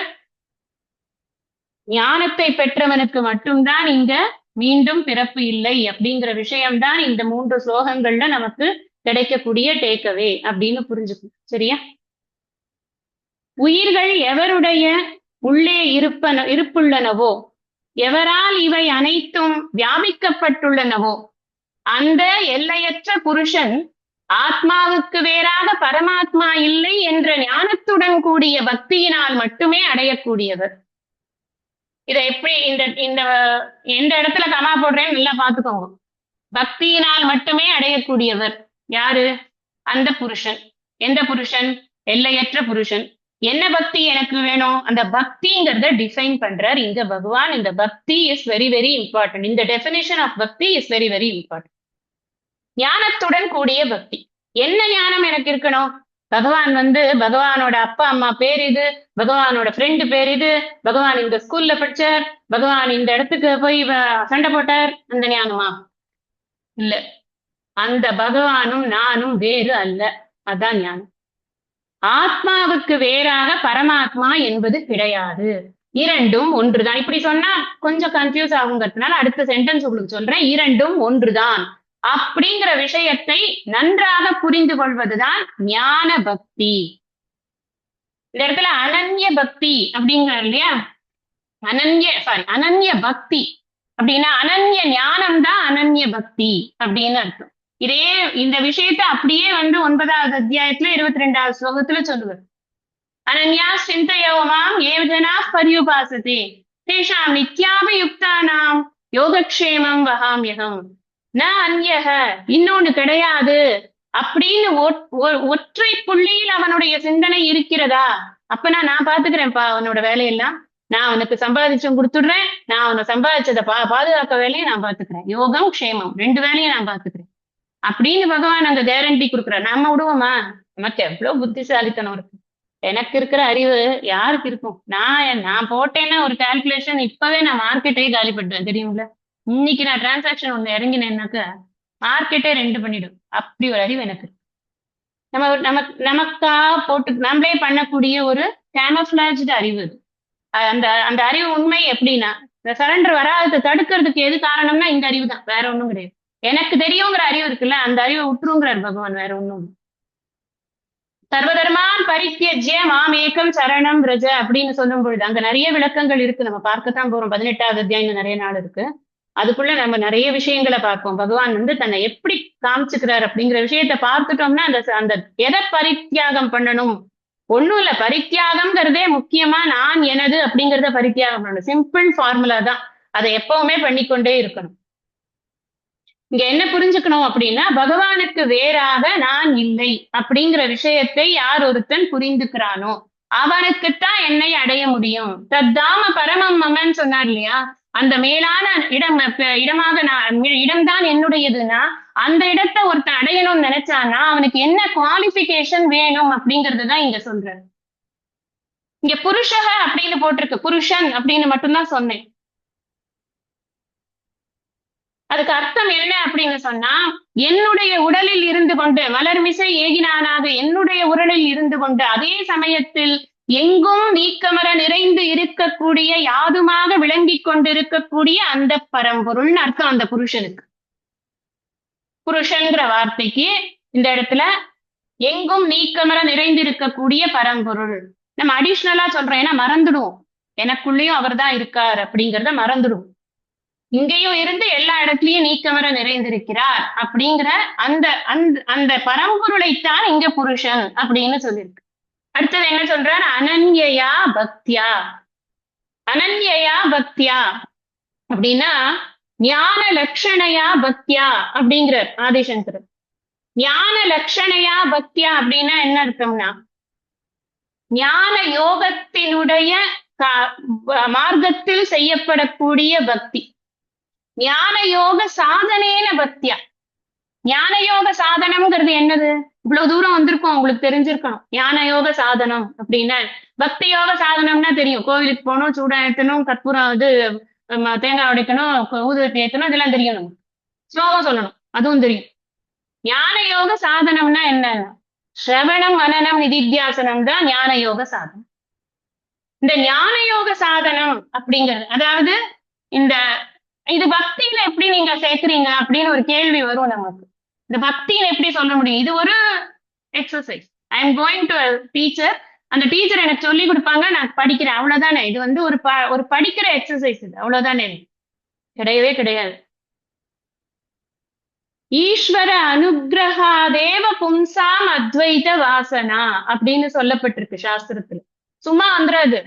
ஞானத்தை பெற்றவனுக்கு மட்டும்தான் இங்க மீண்டும் பிறப்பு இல்லை அப்படிங்கிற விஷயம்தான் இந்த 3 ஸ்லோகங்கள்ல நமக்கு கிடைக்கக்கூடிய டேக்அவே அப்படின்னு புரிஞ்சுக்கணும். சரியா? உயிர்கள் எவருடைய உள்ளே இருப்புள்ளனவோ, எவரால் இவை அனைத்தும் வியாபிக்கப்பட்டுள்ளனவோ, அந்த எல்லையற்ற புருஷன் ஆத்மாவுக்கு வேறாக பரமாத்மா இல்லை என்ற ஞானத்துடன் கூடிய பக்தியினால் மட்டுமே அடையக்கூடியவர். இதை எப்படி இந்த இந்த எந்த இடத்துல கமா போடுறேன்னு நல்லா பாத்துக்கோங்க. பக்தியினால் மட்டுமே அடையக்கூடியவர் யாரு? அந்த புருஷன். எந்த புருஷன்? எல்லையற்ற புருஷன். என்ன பக்தி எனக்கு வேணும்? அந்த பக்திங்கிறத டிஃபைன் பண்றார் இங்க பகவான். இந்த பக்தி இஸ் வெரி வெரி இம்பார்ட்டன்ட். இந்த டெபினிஷன் ஆஃப் பக்தி இஸ் வெரி வெரி இம்பார்ட்டன்ட். ஞானத்துடன் கூடிய பக்தி. என்ன ஞானம் எனக்கு இருக்கணும்? பகவான் பகவானோட அப்பா அம்மா பேர் இது, பகவானோட ஃப்ரெண்டு பேர் இது, பகவான் இந்த ஸ்கூல்ல படிச்சார், பகவான் இந்த இடத்துக்கு போய் சண்டை போட்டார், அந்த ஞானமா? இல்ல. அந்த பகவானும் நானும் வேறு அல்ல. அதான் ஞானம். ஆத்மாவுக்கு வேறாக பரமாத்மா என்பது கிடையாது. இரண்டும் ஒன்றுதான். இப்படி சொன்னா கொஞ்சம் கன்ஃபியூஸ் ஆகுங்கிறதுனால அடுத்த சென்டென்ஸ் உங்களுக்கு சொல்றேன். இரண்டும் ஒன்றுதான் அப்படிங்கிற விஷயத்தை நன்றாக புரிந்து கொள்வதுதான் ஞான பக்தி. இந்த இடத்துல அனன்ய பக்தி அப்படிங்கிறார் இல்லையா? அனன்ய பக்தி அப்படின்னா அனன்ய ஞானம் தான் அனன்ய பக்தி அப்படின்னு அர்த்தம். இதே இந்த விஷயத்தை அப்படியே 9வது அத்தியாயத்துல 22வது ஸ்லோகத்துல சொல்லுவார். அனன்யா சிந்தையோமாம் ஏவஜனா பரியுபாசதே தேஷாம் நித்யாபியுக்தானாம் யோகக்ஷேமம் வகாம்யகம் ந அந்யக, இன்னொன்னு கிடையாது அப்படின்னு ஒற்றை புள்ளியில் அவனுடைய சிந்தனை இருக்கிறதா? அப்ப நான் பாத்துக்கிறேன்ப்பா அவனோட வேலையெல்லாம், நான் அவனுக்கு சம்பாதிச்சும் கொடுத்துடுறேன், நான் அவனை சம்பாதிச்சதை பாதுகாக்க வேலையை நான் பாத்துக்கிறேன், யோகம் க்ஷேமம் 2 வேலையும் நான் பாத்துக்கிறேன் அப்படின்னு பகவான் அங்க கேரண்டி கொடுக்குறார். நம்ம விடுவோமா? நமக்கு எவ்வளவு புத்திசாலித்தனம் இருக்கு. எனக்கு இருக்கிற அறிவு யாருக்கு இருக்கும்? நான் போட்டேன்னா ஒரு கால்குலேஷன் இப்பவே நான் மார்க்கெட்டே காலி பண்ணுவேன், தெரியுங்களா? இன்னைக்கு நான் டிரான்சாக்ஷன் ஒண்ணு இறங்கினேன்னாக்க மார்க்கெட்டே 2 பண்ணிடும். அப்படி ஒரு அறிவு எனக்கு. நமக்கா போட்டு நம்மளே பண்ணக்கூடிய ஒரு கேமஃபிளாஜ்டு அறிவு. அந்த அந்த அறிவு உண்மை எப்படின்னா, இந்த சரண்டர் வராது தடுக்கிறதுக்கு எது காரணம்னா இந்த அறிவு தான், வேற ஒண்ணும் கிடையாது. எனக்கு தெரியுங்கிற அறிவு இருக்குல்ல, அந்த அறிவை விட்டுருங்கிறார் பகவான், வேற ஒண்ணும். சர்வதர்மான் பரித்தியஜ்ய மாம் ஏகம் சரணம் பிரஜ அப்படின்னு சொல்லும் பொழுது அங்க நிறைய விளக்கங்கள் இருக்கு. நம்ம பார்க்கத்தான் போறோம். 18வது அத்தியாயம் நிறைய நாள் இருக்கு. அதுக்குள்ள நம்ம நிறைய விஷயங்களை பார்ப்போம். பகவான் தன்னை எப்படி காமிச்சுக்கிறார் அப்படிங்கிற விஷயத்த பார்த்துட்டோம்னா அந்த எதை பரித்தியாகம் பண்ணணும்? ஒண்ணும் இல்ல, பரித்தியாகம்ங்கிறதே முக்கியமா நான் எனது அப்படிங்கிறத பரித்தியாகம் பண்ணணும். சிம்பிள் ஃபார்முலா தான். அதை எப்பவுமே பண்ணிக்கொண்டே இருக்கணும். இங்க என்ன புரிஞ்சுக்கணும் அப்படின்னா, பகவானுக்கு வேறாக நான் இல்லை அப்படிங்கிற விஷயத்தை யார் ஒருத்தன் புரிந்துக்கிறானோ அவனுக்குத்தான் என்னை அடைய முடியும். தத்தாம பரமம் மமன் சொன்னார் இல்லையா? அந்த மேலான இடம்தான் என்னுடையதுன்னா அந்த இடத்தை ஒருத்தன் அடையணும்னு நினைச்சானா அவனுக்கு என்ன குவாலிபிகேஷன் வேணும் அப்படிங்கிறது தான் இங்க சொல்றாரு. இங்க புருஷக அப்படின்னு போட்டிருக்கு, புருஷன் அப்படின்னு மட்டும்தான் சொன்னேன். அதுக்கு அர்த்தம் என்ன அப்படின்னு சொன்னா, என்னுடைய உடலில் இருந்து கொண்டு மலர்மிசை ஏகினானாக என்னுடைய உடலில் இருந்து கொண்டு அதே சமயத்தில் எங்கும் நீக்கமர நிறைந்து இருக்கக்கூடிய யாதுமாக விளங்கி கொண்டிருக்கக்கூடிய அந்த பரம்பொருள்னு அர்த்தம் அந்த புருஷனுக்கு. புருஷன்ற வார்த்தைக்கு இந்த இடத்துல எங்கும் நீக்கமர நிறைந்து இருக்கக்கூடிய பரம்பொருள். நம்ம அடிஷ்னலா சொல்றோம், ஏன்னா மறந்துடுவோம். எனக்குள்ளேயும் அவர் தான் இருக்கார் அப்படிங்கிறத மறந்துடுவோம். இங்கேயும் இருந்து எல்லா இடத்துலயும் நீக்கமர நிறைந்திருக்கிறார் அப்படிங்கிற அந்த அந்த பரம்பொருளைத்தான் இங்க புருஷன் அப்படின்னு சொல்லியிருக்கு. அடுத்தது என்ன சொல்றார்? அனன்யா பக்தியா. அனன்யா பக்தியா அப்படின்னா ஞான லட்சணையா பக்தியா அப்படிங்கிறார் ஆதிசங்கரர். ஞான லட்சணையா பக்தியா அப்படின்னா என்ன அர்த்தம்னா, ஞான யோகத்தினுடைய மார்க்கத்தில் செய்யப்படக்கூடிய பக்தி. ஞான யோக சாதனேன பக்தியா. ஞான யோக சாதனம்ங்கிறது என்னது? இவ்வளவு தூரம் வந்திருக்கோம், உங்களுக்கு தெரிஞ்சிருக்கணும். ஞான யோக சாதனம் அப்படின்னா, பக்தி யோக சாதனம்னா தெரியும். கோவிலுக்கு போகணும், சூடம் ஏற்றணும், கற்பூரம் தேங்காய் உடைக்கணும், ஊதுவத்தி ஏற்றணும், இதெல்லாம் தெரியும். நமக்கு ஸ்லோகம் சொல்லணும், அதுவும் தெரியும். ஞான யோக சாதனம்னா என்ன? ஸ்ரவணம் மனனம் நிதித்தியாசனம் தான் ஞான யோக சாதனம். இந்த ஞான யோக சாதனம் அப்படிங்கிறது, அதாவது இந்த இது பக்தியில எப்படி நீங்க சேர்க்கிறீங்க அப்படின்னு ஒரு கேள்வி வரும் நமக்கு. இந்த பக்தியில எப்படி சொல்ல முடியும்? இது ஒரு exercise. I am going to teacher, அந்த டீச்சர் எனக்கு சொல்லி கொடுப்பாங்க, நான் படிக்கிறேன், அவ்வளவுதானே. இது வந்து ஒரு படிக்கிற எக்ஸசைஸ், இது அவ்வளவுதானே. கிடையவே கிடையாது. ஈஸ்வர அனுகிரகாதேவ பும்சாம் அத்வைத வாசனா அப்படின்னு சொல்லப்பட்டிருக்கு சாஸ்திரத்துல. சும்மா வந்துடாது.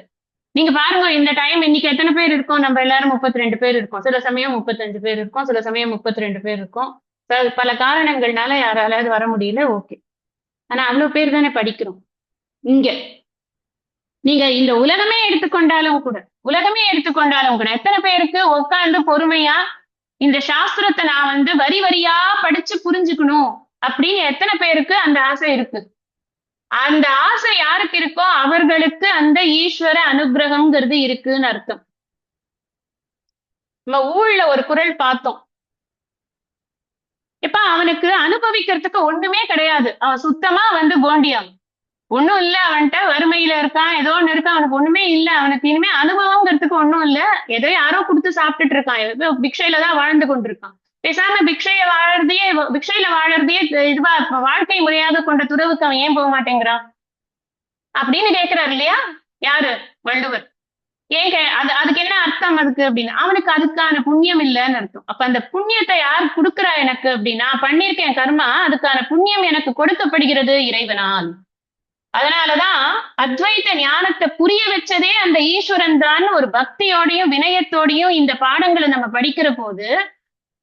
நீங்க பாருங்க, இந்த டைம் இன்னைக்கு எத்தனை பேர் இருக்கோம்? நம்ம எல்லாரும் 32 பேர் இருக்கோம். சில சமயம் 35 பேர் இருக்கோம், சில சமயம் 32 பேர் இருக்கோம். பல காரணங்கள்னால யாராலாவது வர முடியல, ஓகே. ஆனா அவ்வளவு பேர் தானே படிக்கிறோம் இங்க. நீங்க இந்த உலகமே எடுத்துக்கொண்டாலும் கூட எத்தனை பேருக்கு உட்கார்ந்து பொறுமையா இந்த சாஸ்திரத்தை நான் வந்து வரி வரியா படிச்சு புரிஞ்சுக்கணும் அப்படின்னு எத்தனை பேருக்கு அந்த ஆசை இருக்கு? அந்த ஆசை யாருக்கு இருக்கோ அவர்களுக்கு அந்த ஈஸ்வர அனுகிரகம்ங்கிறது இருக்குன்னு அர்த்தம். நம்ம ஊர்ல ஒரு குறள் பார்த்தோம். இப்ப அவனுக்கு அனுபவிக்கிறதுக்கு ஒண்ணுமே கிடையாது, அவன் சுத்தமா வந்து கோண்டியாம், ஒண்ணும் இல்ல அவன்கிட்ட, வறுமையில இருக்கான், ஏதோ ஒண்ணு இருக்கான், அவனுக்கு ஒண்ணுமே இல்ல, அவனுக்கு இனிமே அனுபவங்கிறதுக்கு ஒண்ணும் இல்ல, ஏதோ யாரோ கொடுத்து சாப்பிட்டுட்டு இருக்கான், ஏதோ பிக்ஷையில தான் வாழ்ந்து கொண்டிருக்கான். பேசாம பிக்ஷையில வாழறதையே இதுவா வாழ்க்கை முறையாக கொண்ட துறவுக்கு அவன் ஏன் போக மாட்டேங்கிறான் அப்படின்னு கேட்கிறாரு இல்லையா? யாரு? வள்ளுவர். ஏன் அதுக்கு என்ன அர்த்தம் அதுக்கு அப்படின்னு? அவனுக்கு அதுக்கான புண்ணியம் இல்லைன்னு அர்த்தம். அப்ப அந்த புண்ணியத்தை யார் கொடுக்குறா எனக்கு அப்படின்னா, பண்ணிருக்கேன் கர்மா, அதுக்கான புண்ணியம் எனக்கு கொடுக்கப்படுகிறது இறைவனால். அதனாலதான் அத்வைத ஞானத்தை புரிய வச்சதே அந்த ஈஸ்வரன் தான். ஒரு பக்தியோடையும் வினயத்தோடையும் இந்த பாடங்களை நம்ம படிக்கிற போது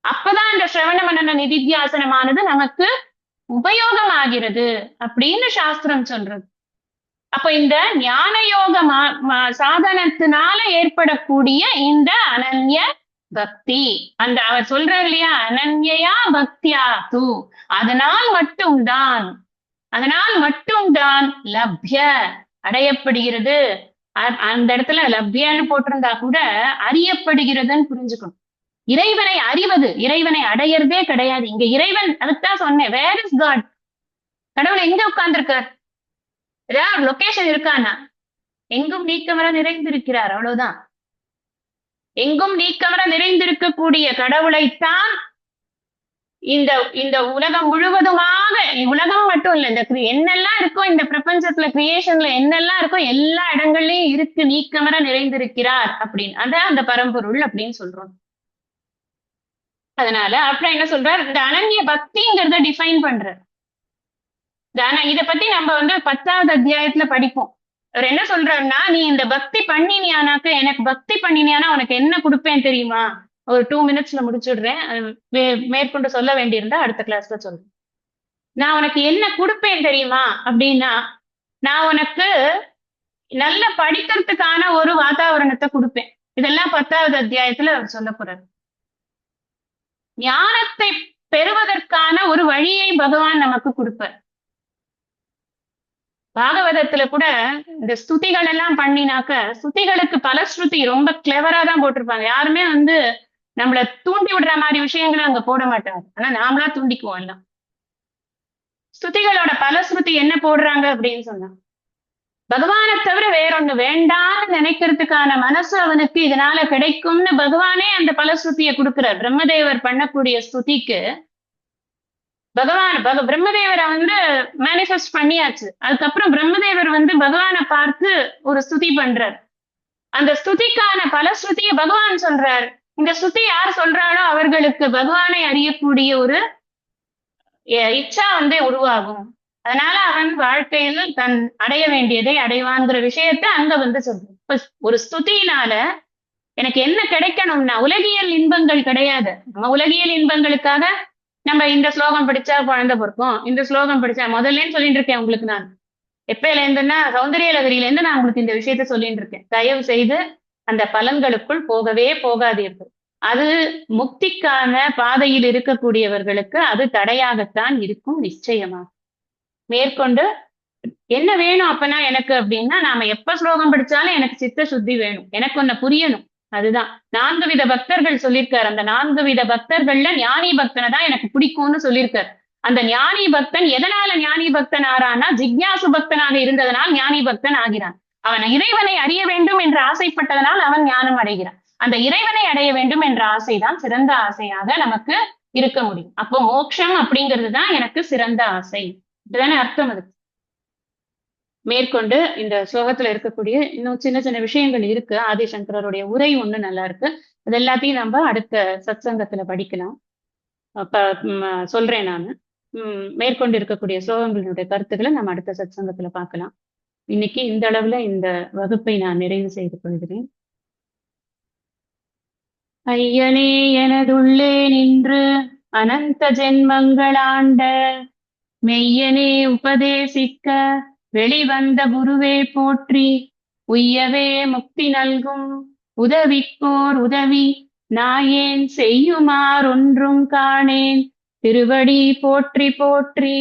அப்பதான் அந்த சிரவண மனன நிதித்தியாசனமானது நமக்கு உபயோகம் ஆகிறது அப்படின்னு சாஸ்திரம் சொல்றது. அப்ப இந்த ஞான யோக சாதனத்தினால ஏற்படக்கூடிய இந்த அனன்ய பக்தி, அந்த அவர் சொல்றார் இல்லையா, அனன்யா பக்தியா தூ, அதனால் மட்டும்தான் லப்ய அடையப்படுகிறது. அந்த இடத்துல லப்யன்னு போட்டிருந்தா கூட அறியப்படுகிறதுன்னு புரிஞ்சுக்கணும். இறைவனை அறிவது, இறைவனை அடையிறதே கிடையாது. இங்க இறைவன், அதுதான் சொன்னேன், வேர் இஸ் காட்? கடவுள் எங்க உட்கார்ந்துருக்கார்? ஏதாவது லொகேஷன் இருக்கானா? எங்கும் நீக்கமர நிறைந்திருக்கிறார், அவ்வளவுதான். எங்கும் நீக்கமர நிறைந்திருக்கக்கூடிய கடவுளைத்தான் இந்த இந்த உலகம் முழுவதுமாக, உலகம் மட்டும் இல்ல, இந்த என்னெல்லாம் இருக்கோ இந்த பிரபஞ்சத்துல, கிரியேஷன்ல என்னெல்லாம் இருக்கோ எல்லா இடங்கள்லயும் இருக்கு, நீக்கமர நிறைந்திருக்கிறார் அப்படின்னு. அதான் அந்த பரம்பொருள் அப்படின்னு சொல்றோம். அதனால அப்புறம் என்ன சொல்றார்? இந்த அனன்ய பக்திங்கிறத டிஃபைன் பண்றார். இத பத்தி நம்ம வந்து 10வது அத்தியாயத்துல படிப்போம். அவர் என்ன சொல்றாருன்னா, நீ இந்த பக்தி பண்ணினியானாக்க, எனக்கு பக்தி பண்ணினியானா உனக்கு என்ன கொடுப்பேன் தெரியுமா? ஒரு 2 மினிட்ஸ்ல முடிச்சுடுறேன், மேற்கொண்டு சொல்ல வேண்டியிருந்தா அடுத்த கிளாஸ்ல சொல்றேன். நான் உனக்கு என்ன கொடுப்பேன் தெரியுமா அப்படின்னா, நான் உனக்கு நல்ல படிக்கிறதுக்கான ஒரு வாதாவரணத்தை கொடுப்பேன். இதெல்லாம் 10வது அத்தியாயத்துல அவர் சொல்ல போறாரு. ஞானத்தை பெறுவதற்கான ஒரு வழியை பகவான் நமக்கு கொடுப்பார். பாகவதத்துல கூட இந்த ஸ்துதிகள் எல்லாம் பண்ணினாக்க, ஸ்துதிகளுக்கு பலஸ்ருதி ரொம்ப கிளவரா தான் போட்டிருப்பாங்க. யாருமே வந்து நம்மள தூண்டி விடுற மாதிரி விஷயங்களை அங்க போட மாட்டாங்க. ஆனா நாமளா தூண்டிக்குவோம் எல்லாம். ஸ்துதிகளோட பலஸ்ருதி என்ன போடுறாங்க அப்படின்னு சொன்னா, பகவானை தவிர வேறொன்னு வேண்டாம்னு நினைக்கிறதுக்கான மனசு அவனுக்கு இதனால கிடைக்கும்னு பகவானே அந்த பலஸ்ருதியை கொடுக்கிறார். பிரம்மதேவர் பண்ணக்கூடிய ஸ்துதிக்கு பிரம்மதேவரை வந்து மேனிஃபெஸ்ட் பண்ணியாச்சு. அதுக்கப்புறம் பிரம்மதேவர் வந்து பகவானை பார்த்து ஒரு ஸ்துதி பண்றார். அந்த ஸ்துதிக்கான பலஸ்ருதியை பகவான் சொல்றார். இந்த ஸ்துதி யார் சொல்றாளோ அவர்களுக்கு பகவானை அறியக்கூடிய ஒரு இச்சா வந்து உருவாகும். அதனால அவன் வாழ்க்கையில் தன் அடைய வேண்டியதை அடைவான்கிற விஷயத்த அங்க வந்து சொல்றான். இப்ப ஒரு ஸ்துதியினால எனக்கு என்ன கிடைக்கணும்னா, உலகியல் இன்பங்கள் கிடையாது. நம்ம உலகியல் இன்பங்களுக்காக நம்ம இந்த ஸ்லோகம் படிச்சா குழந்தை பிறக்கும், இந்த ஸ்லோகம் படிச்சா, முதல்ல சொல்லிட்டு இருக்கேன் உங்களுக்கு. நான் எப்பயில இருந்துன்னா சௌந்தரியலகரியில இருந்து நான் உங்களுக்கு இந்த விஷயத்த சொல்லிட்டு இருக்கேன். தயவு செய்து அந்த பலன்களுக்குள் போகவே போகாதீர்கள். அது முக்திக்கான பாதையில் இருக்கக்கூடியவர்களுக்கு அது தடையாகத்தான் இருக்கும் நிச்சயமா. மேற்கொண்டு என்ன வேணும் அப்பனா எனக்கு அப்படின்னா, நாம எப்ப ஸ்லோகம் படிச்சாலும் எனக்கு சித்த சுத்தி வேணும், எனக்கு ஒன்ன புரியணும். அதுதான் 4 வித பக்தர்கள் சொல்லியிருக்காரு. அந்த 4 வித பக்தர்கள்ல ஞானி பக்தனை தான் எனக்கு பிடிக்கும்னு சொல்லியிருக்காரு. அந்த ஞானி பக்தன் எதனால ஞானி பக்தன் ஆறான்னா ஜிக்ஞாசு பக்தனாக இருந்ததனால் ஞானி பக்தன் ஆகிறான். அவன் இறைவனை அறிய வேண்டும் என்று ஆசைப்பட்டதனால் அவன் ஞானம் அடைகிறான். அந்த இறைவனை அடைய வேண்டும் என்ற ஆசைதான் சிறந்த ஆசையாக நமக்கு இருக்க முடியும். அப்போ மோட்சம் அப்படிங்கிறது தான் எனக்கு சிறந்த ஆசை. இதுதானே அர்த்தம். அது மேற்கொண்டு இந்த ஸ்லோகத்துல இருக்கக்கூடிய இன்னும் சின்ன சின்ன விஷயங்கள் இருக்கு. ஆதிசங்கரருடைய உரை ஒண்ணு நல்லா இருக்கு. அது எல்லாத்தையும் நம்ம அடுத்த சத்சங்கத்துல படிக்கலாம். சொல்றேன் நான். மேற்கொண்டு இருக்கக்கூடிய ஸ்லோகங்களுடைய கருத்துக்களை நம்ம அடுத்த சத்சங்கத்துல பார்க்கலாம். இன்னைக்கு இந்த அளவுல இந்த வகுப்பை நான் நிறைவு செய்து கொள்கிறேன். ஐயனே எனதுள்ளே நின்று அனந்த ஜென்மங்களாண்ட மெய்யனே உபதேசிக்க வெளிவந்த குருவே போற்றி. உய்யவே முக்தி நல்கும் உதவிக்கோர் உதவி நாயேன் செய்யுமாறொன்றும் காணேன். திருவடி போற்றி போற்றி.